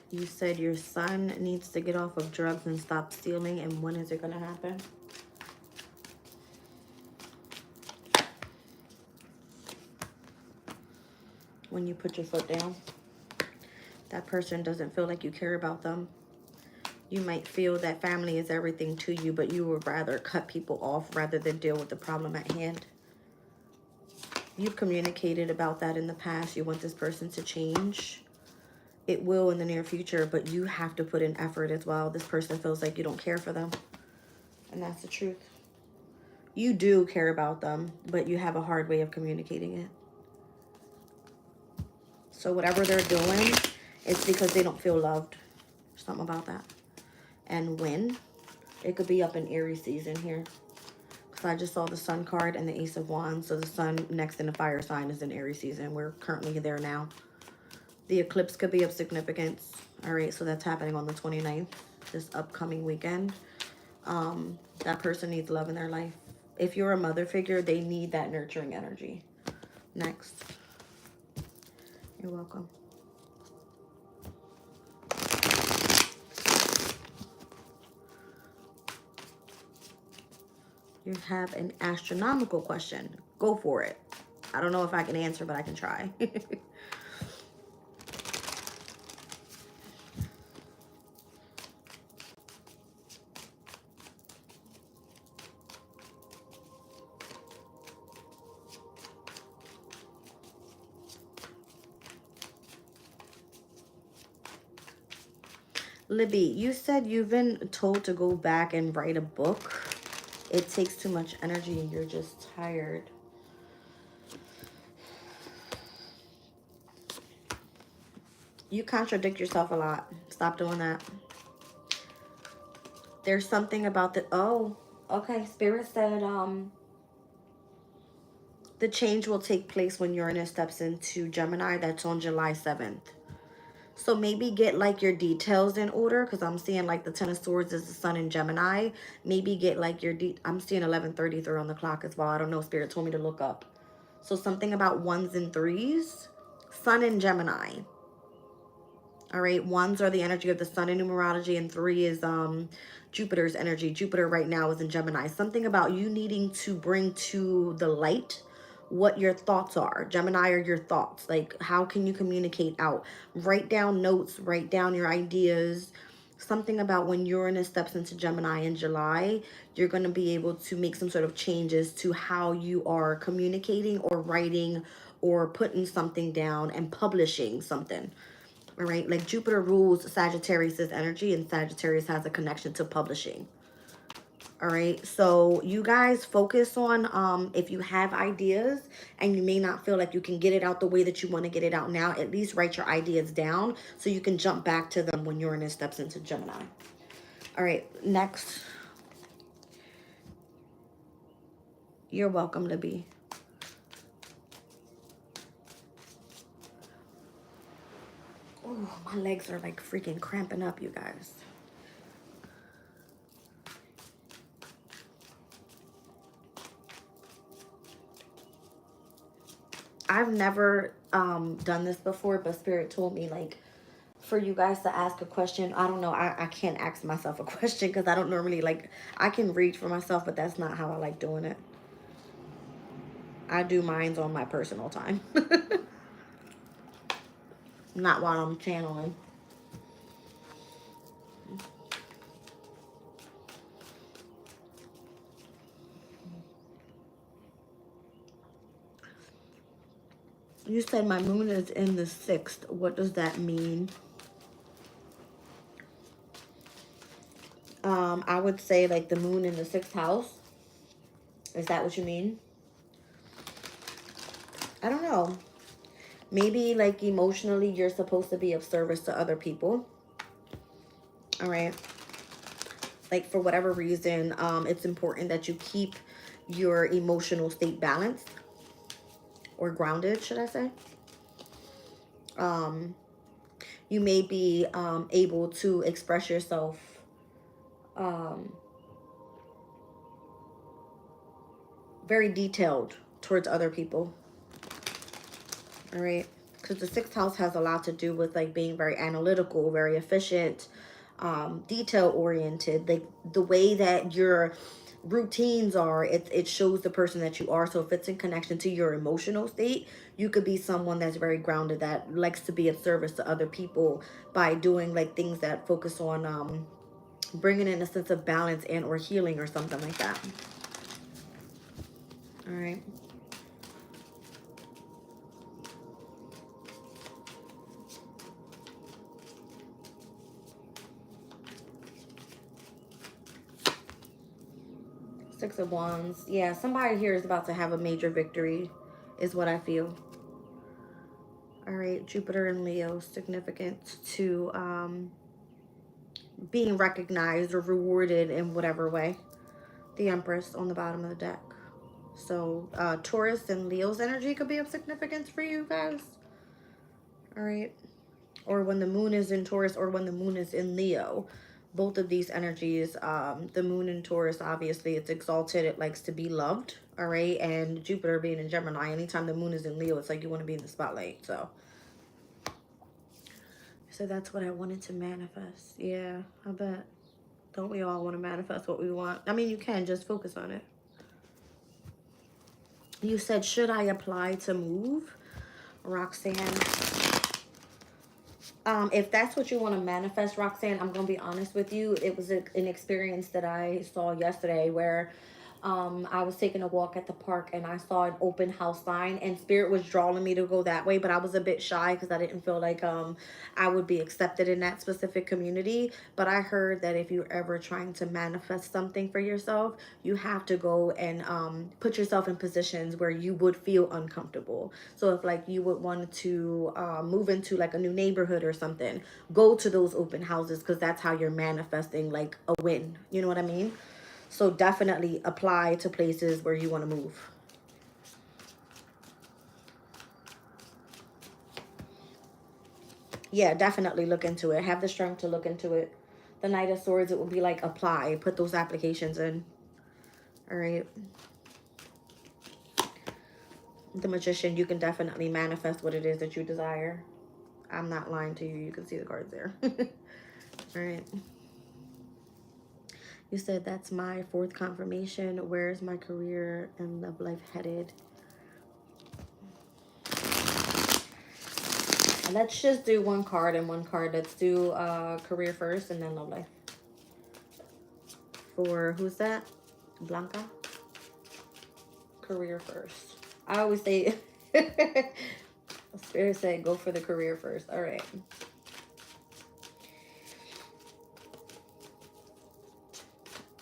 [SPEAKER 1] You said your son needs to get off of drugs and stop stealing, and when is it going to happen? When you put your foot down. That person doesn't feel like you care about them. You might feel that family is everything to you, but you would rather cut people off rather than deal with the problem at hand. You've communicated about that in the past. You want this person to change. It will in the near future, but you have to put in effort as well. This person feels like you don't care for them. And that's the truth. You do care about them, but you have a hard way of communicating it. So whatever they're doing, it's because they don't feel loved. Something about that. And when? It could be up in Aries season here. Because I just saw the Sun card and the Ace of Wands. So the Sun next in the fire sign is in Aries season. We're currently there now. The eclipse could be of significance. All right, so that's happening on the 29th, this upcoming weekend. That person needs love in their life. If you're a mother figure, they need that nurturing energy. Next. You're welcome. You have an astronomical question. Go for it. I don't know if I can answer, but I can try. Libby, you said you've been told to go back and write a book. It takes too much energy and you're just tired. You contradict yourself a lot. Stop doing that. There's something about the... Oh, okay. Spirit said the change will take place when Uranus steps into Gemini. That's on July 7th. So maybe get like your details in order, because I'm seeing like the Ten of Swords is the Sun in Gemini. Maybe get like your... I'm seeing 11:33 on the clock as well. I don't know. Spirit told me to look up. So something about 1s and 3s. Sun in Gemini. All right, 1s are the energy of the Sun in numerology, and 3 is Jupiter's energy. Jupiter right now is in Gemini. Something about you needing to bring to the light what your thoughts are. Gemini are your thoughts. Like, how can you communicate out? Write down notes, write down your ideas. Something about when Uranus steps into Gemini in July, you're going to be able to make some sort of changes to how you are communicating or writing or putting something down and publishing something. All right, like Jupiter rules Sagittarius's energy, and Sagittarius has a connection to publishing. All right, so you guys focus on if you have ideas and you may not feel like you can get it out the way that you want to get it out now, at least write your ideas down so you can jump back to them when Uranus steps into Gemini. All right, next. You're welcome, Libby. Oh, my legs are like freaking cramping up, you guys. I've never done this before, but Spirit told me like for you guys to ask a question. I don't know. I can't ask myself a question because I don't normally like, I can read for myself, but that's not how I like doing it. I do mines on my personal time. Not while I'm channeling. You said my moon is in the 6th. What does that mean? I would say like the moon in the 6th house. Is that what you mean? I don't know. Maybe like emotionally you're supposed to be of service to other people. All right. Like for whatever reason, it's important that you keep your emotional state balanced or grounded, should I say. You may be able to express yourself very detailed towards other people. All right. because the sixth house has a lot to do with like being very analytical, very efficient, detail oriented. Like the way that your routines are, it shows the person that you are. So if it's in connection to your emotional state, you could be someone that's very grounded, that likes to be of service to other people by doing like things that focus on bringing in a sense of balance and or healing or something like that. All right. Six of Wands. Yeah, somebody here is about to have a major victory, is what I feel. All right, Jupiter and Leo, significant to being recognized or rewarded in whatever way. The Empress on the bottom of the deck. So Taurus and Leo's energy could be of significance for you guys. All right. Or when the moon is in Taurus or when the moon is in Leo. Both of these energies, the moon in Taurus, obviously it's exalted. It likes to be loved. All right. And Jupiter being in Gemini, anytime the moon is in Leo, it's like you want to be in the spotlight. So that's what I wanted to manifest. Yeah, I bet. Don't we all want to manifest what we want? I mean, you can just focus on it. You said, should I apply to move? Roxanne. If that's what you want to manifest, Roxanne, I'm going to be honest with you. It was an experience that I saw yesterday where I was taking a walk at the park and I saw an open house sign, and spirit was drawing me to go that way, but I was a bit shy because I didn't feel like I would be accepted in that specific community. But I heard that if you're ever trying to manifest something for yourself, you have to go and put yourself in positions where you would feel uncomfortable. So if like you would want to move into like a new neighborhood or something, go to those open houses, because that's how you're manifesting like a win. You know what I mean? So definitely apply to places where you want to move. Yeah, definitely look into it. Have the strength to look into it. The Knight of Swords, it will be like apply. Put those applications in. All right. The Magician, you can definitely manifest what it is that you desire. I'm not lying to you. You can see the cards there. All right. You said that's my fourth confirmation. Where's my career and love life headed? Let's just do one card and one card. Let's do career first and then love life. For who's that? Blanca? Career first. I always say, Spirit said go for the career first. All right.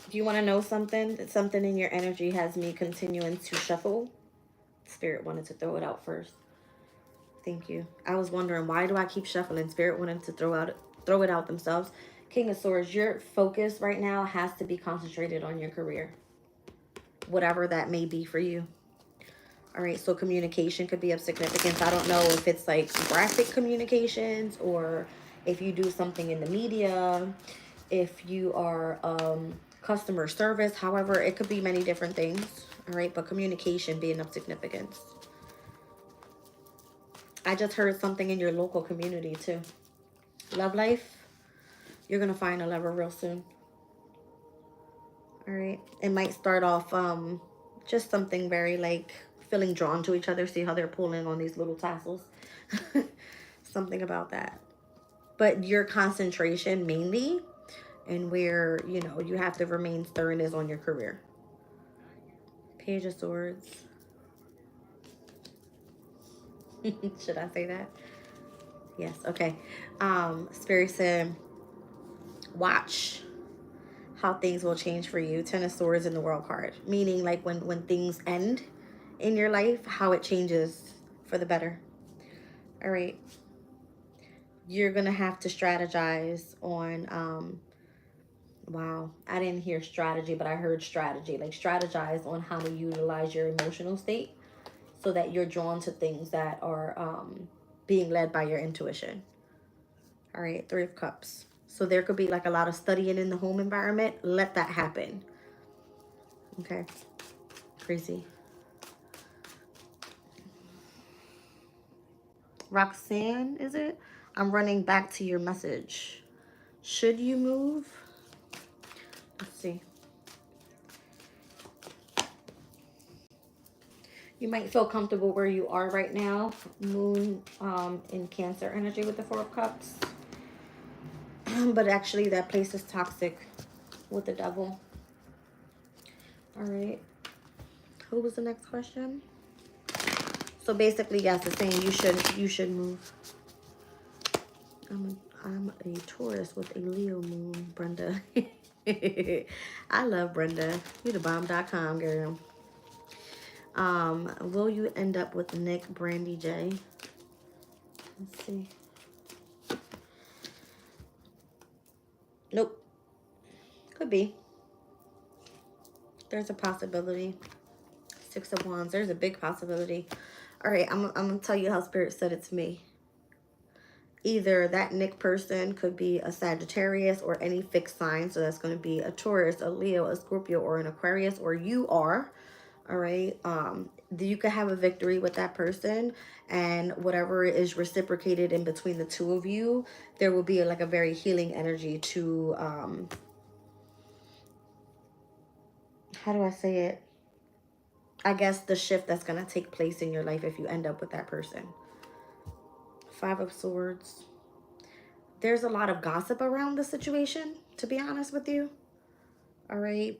[SPEAKER 1] Do you want to know something? That something in your energy has me continuing to shuffle. Spirit wanted to throw it out first. Thank you. I was wondering, why do I keep shuffling? Spirit wanted to throw it out themselves. King of Swords, your focus right now has to be concentrated on your career, whatever that may be for you. All right, so communication could be of significance. I don't know if it's like graphic communications or if you do something in the media, if you are customer service. However, it could be many different things. All right, but communication being of significance. I just heard something in your local community too. Love life, you're going to find a lover real soon. All right, it might start off just something very like feeling drawn to each other. See how they're pulling on these little tassels? Something about that. But your concentration mainly, and where, you know, you have to remain stern, is on your career. Page of Swords. Should I say that? Yes, okay. Spirit said, watch how things will change for you. Ten of Swords in the World card. Meaning like when things end in your life, how it changes for the better. All right. You're going to have to strategize on, wow, I didn't hear strategy, but I heard strategy. Like strategize on how to utilize your emotional state so that you're drawn to things that are being led by your intuition. All right, Three of Cups. So there could be like a lot of studying in the home environment. Let that happen. Okay. Crazy. Roxanne, is it? I'm running back to your message. Should you move? Let's see. You might feel comfortable where you are right now. Moon in Cancer energy with the Four of Cups. But actually that place is toxic with the Devil. All right. Who was the next question? So basically, yes, it's saying you should move. I'm a Taurus with a Leo moon, Brenda. I love Brenda. You the bomb.com, girl. Will you end up with Nick, Brandy J? Let's see. Nope. Could be. There's a possibility. Six of Wands. There's a big possibility. All right, I'm going to tell you how Spirit said it to me. Either that Nick person could be a Sagittarius or any fixed sign. So that's going to be a Taurus, a Leo, a Scorpio, or an Aquarius, or you are. All right. You could have a victory with that person, and whatever is reciprocated in between the two of you, there will be like a very healing energy to, how do I say it? I guess the shift that's going to take place in your life if you end up with that person. Five of Swords. There's a lot of gossip around the situation, to be honest with you. All right.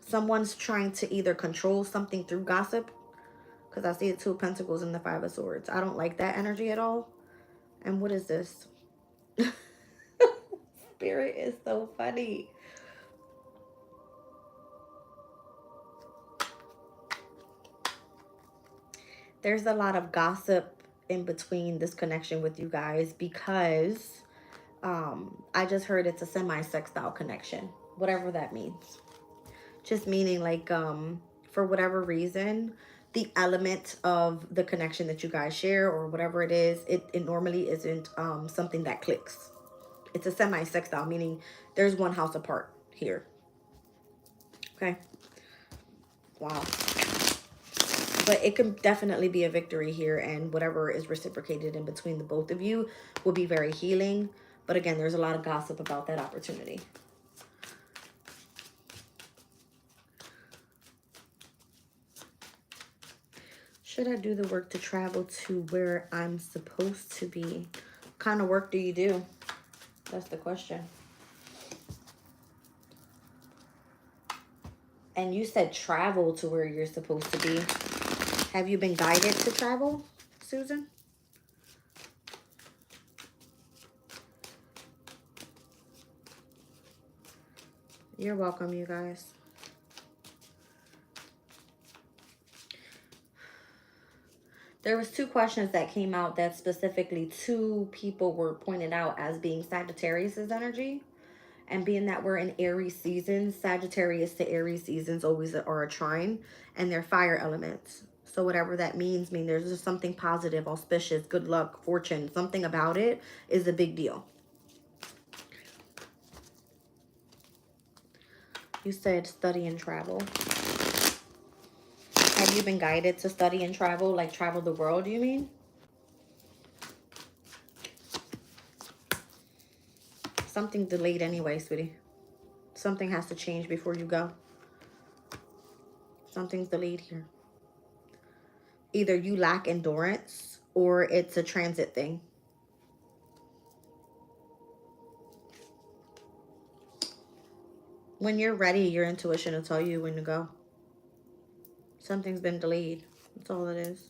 [SPEAKER 1] Someone's trying to either control something through gossip, because I see the Two of Pentacles and the Five of Swords. I don't like that energy at all. And what is this? Spirit is so funny. There's a lot of gossip in between this connection with you guys because I just heard it's a semi-sextile connection, whatever that means. Just meaning like for whatever reason, the element of the connection that you guys share or whatever it is, it normally isn't something that clicks. It's a semi-sextile, meaning there's one house apart here. Okay. Wow. But it can definitely be a victory here, and whatever is reciprocated in between the both of you will be very healing. But again, there's a lot of gossip about that opportunity. Should I do the work to travel to where I'm supposed to be? What kind of work do you do? That's the question. And you said travel to where you're supposed to be. Have you been guided to travel, Susan? You're welcome, you guys. There was two questions that came out that specifically two people were pointed out as being Sagittarius's energy. And being that we're in Aries season, Sagittarius to Aries seasons always are a trine, and they're fire elements. So whatever that means, there's just something positive, auspicious, good luck, fortune, something about it is a big deal. You said study and travel. Have you been guided to study and travel, like travel the world, you mean? Something delayed anyway, sweetie. Something has to change before you go. Something's delayed here. Either you lack endurance or it's a transit thing. When you're ready, your intuition will tell you when to go. Something's been delayed. That's all it is.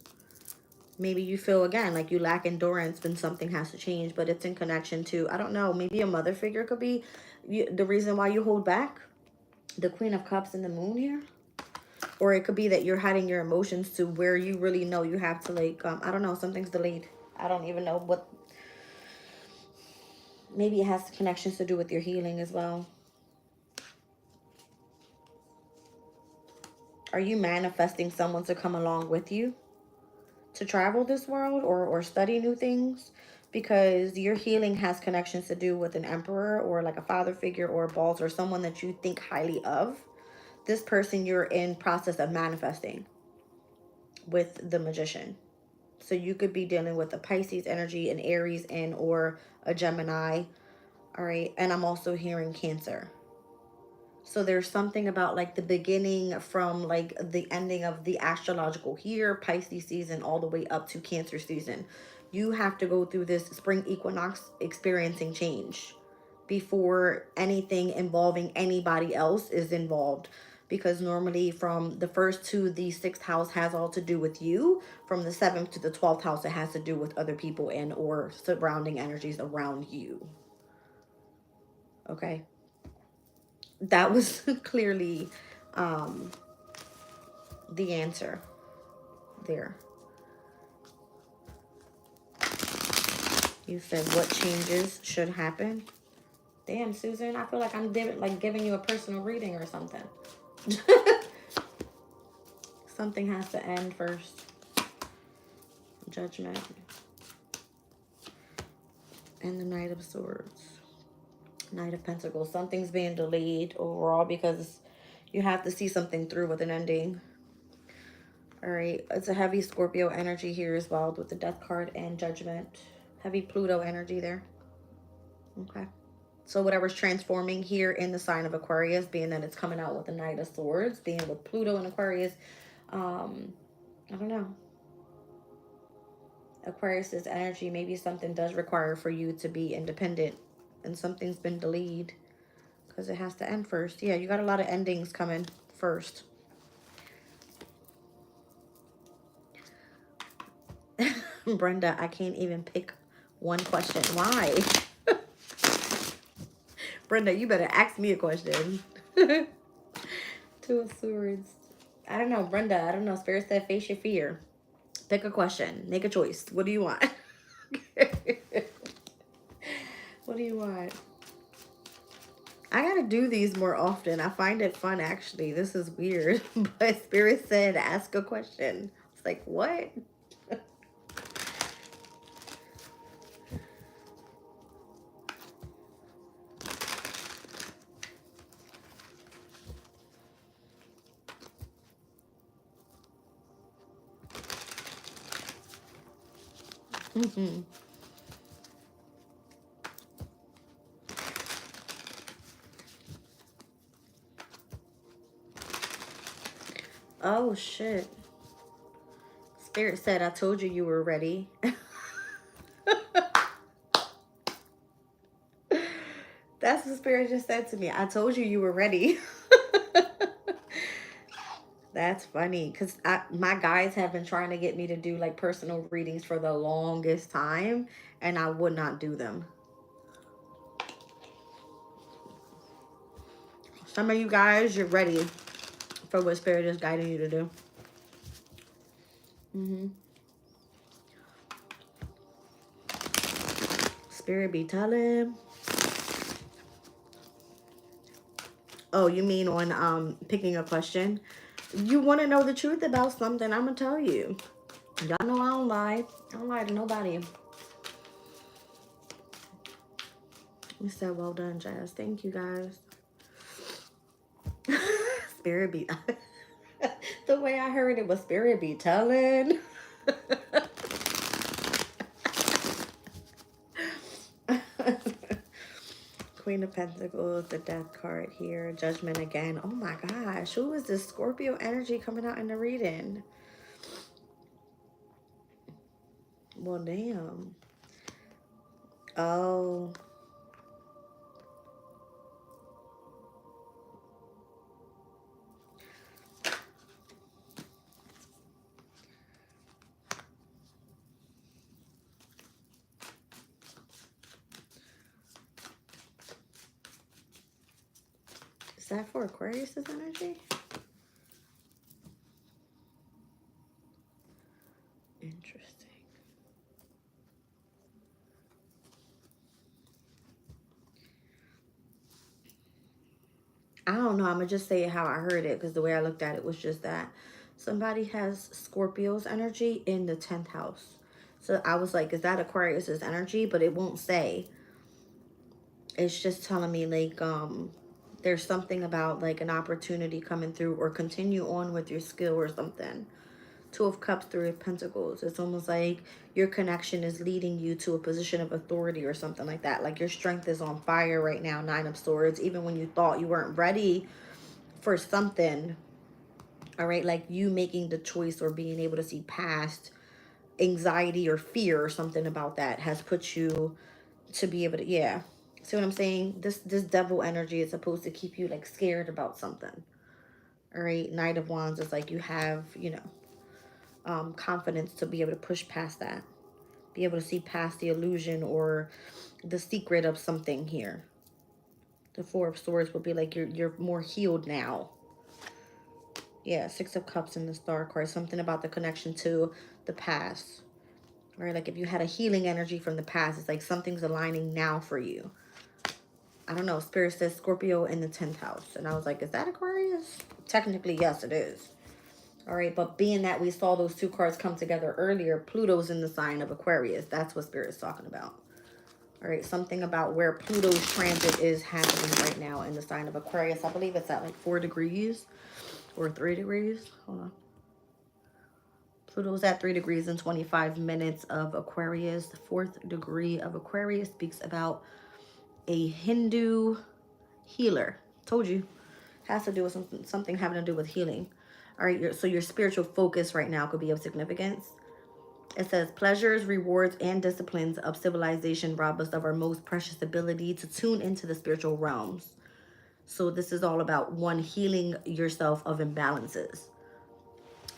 [SPEAKER 1] Maybe you feel, again, like you lack endurance, then something has to change. But it's in connection to, I don't know, maybe a mother figure could be the reason why you hold back. The Queen of Cups and the Moon here. Or it could be that you're hiding your emotions to where you really know you have to, like, I don't know, something's delayed. I don't even know what. Maybe it has connections to do with your healing as well. Are you manifesting someone to come along with you to travel this world or study new things? Because your healing has connections to do with an emperor or like a father figure or a boss or someone that you think highly of. This person you're in process of manifesting with the Magician. So you could be dealing with a Pisces energy, an Aries, and or a Gemini. All right. And I'm also hearing Cancer. So there's something about like the beginning from like the ending of the astrological year, Pisces season, all the way up to Cancer season. You have to go through this spring equinox experiencing change before anything involving anybody else is involved. Because normally from the first to the sixth house has all to do with you. From the seventh to the 12th house, it has to do with other people and or surrounding energies around you. Okay. That was clearly the answer there. You said what changes should happen. Damn, Susan, I feel like I'm giving you a personal reading or something. Something has to end first. Judgment. And the Knight of Swords. Knight of Pentacles. Something's being delayed overall because you have to see something through with an ending. All right. It's a heavy Scorpio energy here as well with the Death card and Judgment. Heavy Pluto energy there. Okay. So whatever's transforming here in the sign of Aquarius, being that it's coming out with the Knight of Swords, being with Pluto and Aquarius, I don't know. Aquarius's energy, maybe something does require for you to be independent and something's been delayed because it has to end first. Yeah, you got a lot of endings coming first. Brenda, I can't even pick one question. Why? Brenda, you better ask me a question. Two of Swords. I don't know, Brenda. I don't know. Spirit said face your fear. Pick a question. Make a choice. What do you want? What do you want? I gotta do these more often. I find it fun, actually. This is weird. But Spirit said ask a question. It's like, what? Oh, shit. Spirit said, I told you you were ready. That's what Spirit just said to me. I told you were ready. That's funny because my guys have been trying to get me to do like personal readings for the longest time, and I would not do them. Some of you guys, you're ready for what Spirit is guiding you to do. Spirit be telling. Oh, you mean on picking a question? You want to know the truth about something, I'm going to tell you. Y'all know I don't lie. I don't lie to nobody. You said, well done, Jazz. Thank you, guys. Spirit be... The way I heard it was Spirit be telling. Queen of Pentacles, the Death card here, Judgment again. Oh my gosh, who is this Scorpio energy coming out in the reading? Well, damn. Oh. Is that for Aquarius's energy? Interesting. I don't know. I'm going to just say it how I heard it because the way I looked at it was just that somebody has Scorpio's energy in the 10th house. So I was like, is that Aquarius's energy? But it won't say. It's just telling me like there's something about like an opportunity coming through or continue on with your skill or something Two of Cups, Three of Pentacles. It's almost like your connection is leading you to a position of authority or something like that. Like your strength is on fire right now. Nine of Swords. Even when you thought you weren't ready for something. All right. Like you making the choice or being able to see past anxiety or fear or something about that has put you to be able to, yeah. See what I'm saying? This devil energy is supposed to keep you like scared about something. All right. Knight of Wands is like you have, you know, confidence to be able to push past that. Be able to see past the illusion or the secret of something here. The Four of Swords will be like you're more healed now. Yeah, Six of Cups in the Star card. Something about the connection to the past. Right? Like if you had a healing energy from the past, it's like something's aligning now for you. I don't know. Spirit says Scorpio in the 10th house. And I was like, is that Aquarius? Technically, yes, it is. All right. But being that we saw those two cards come together earlier, Pluto's in the sign of Aquarius. That's what Spirit is talking about. All right. Something about where Pluto's transit is happening right now in the sign of Aquarius. I believe it's at like 4 degrees or 3 degrees. Hold on. Pluto's at 3 degrees and 25 minutes of Aquarius. The 4th degree of Aquarius speaks about a Hindu healer. Told you. Has to do with something having to do with healing. All right, so your spiritual focus right now could be of significance. It says, pleasures, rewards, and disciplines of civilization rob us of our most precious ability to tune into the spiritual realms. So this is all about one, healing yourself of imbalances.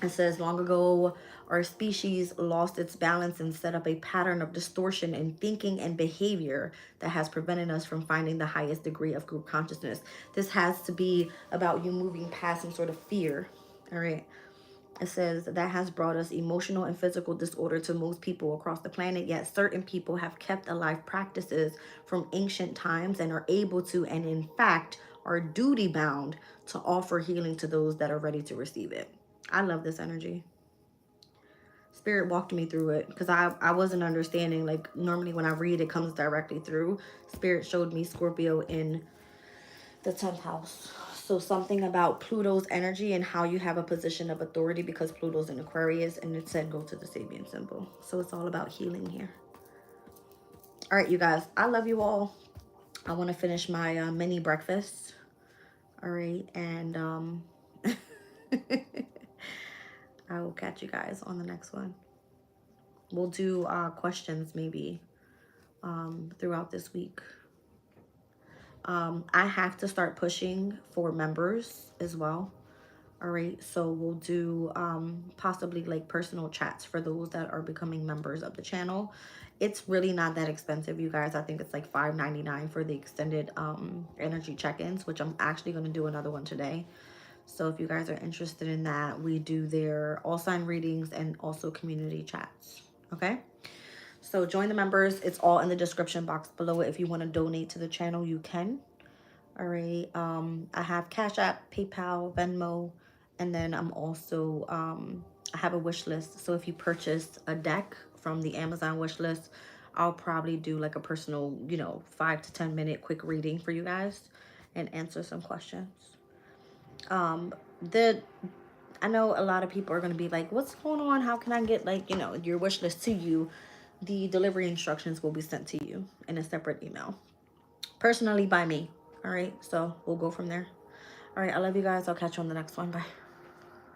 [SPEAKER 1] It says, long ago, our species lost its balance and set up a pattern of distortion in thinking and behavior that has prevented us from finding the highest degree of group consciousness. This has to be about you moving past some sort of fear. All right. It says that has brought us emotional and physical disorder to most people across the planet, yet certain people have kept alive practices from ancient times and are able to, and in fact, are duty bound to offer healing to those that are ready to receive it. I love this energy. Spirit walked me through it because I wasn't understanding. Like normally when I read, it comes directly through. Spirit showed me Scorpio in the 10th house. So something about Pluto's energy and how you have a position of authority because Pluto's in Aquarius, and it said go to the Sabian symbol. So it's all about healing here. All right, you guys, I love you all. I want to finish my mini breakfast. All right, and I will catch you guys on the next one. We'll do questions maybe throughout this week. I have to start pushing for members as well. All right, so we'll do possibly like personal chats for those that are becoming members of the channel. It's really not that expensive, you guys. I think it's like $5.99 for the extended energy check-ins, which I'm actually going to do another one today. So if you guys are interested in that, we do their all sign readings and also community chats. Okay, so join the members. It's all in the description box below. If you want to donate to the channel, you can. All right, I have Cash App, PayPal, Venmo, and then I'm also I have a wish list. So if you purchase a deck from the Amazon wish list, I'll probably do like a personal, you know, 5 to 10 minute quick reading for you guys and answer some questions. I know a lot of people are going to be like, what's going on? How can I get like, you know, your wish list to you? The delivery instructions will be sent to you in a separate email, personally by me. All right, so we'll go from there. All right, I love you guys. I'll catch you on the next one. Bye.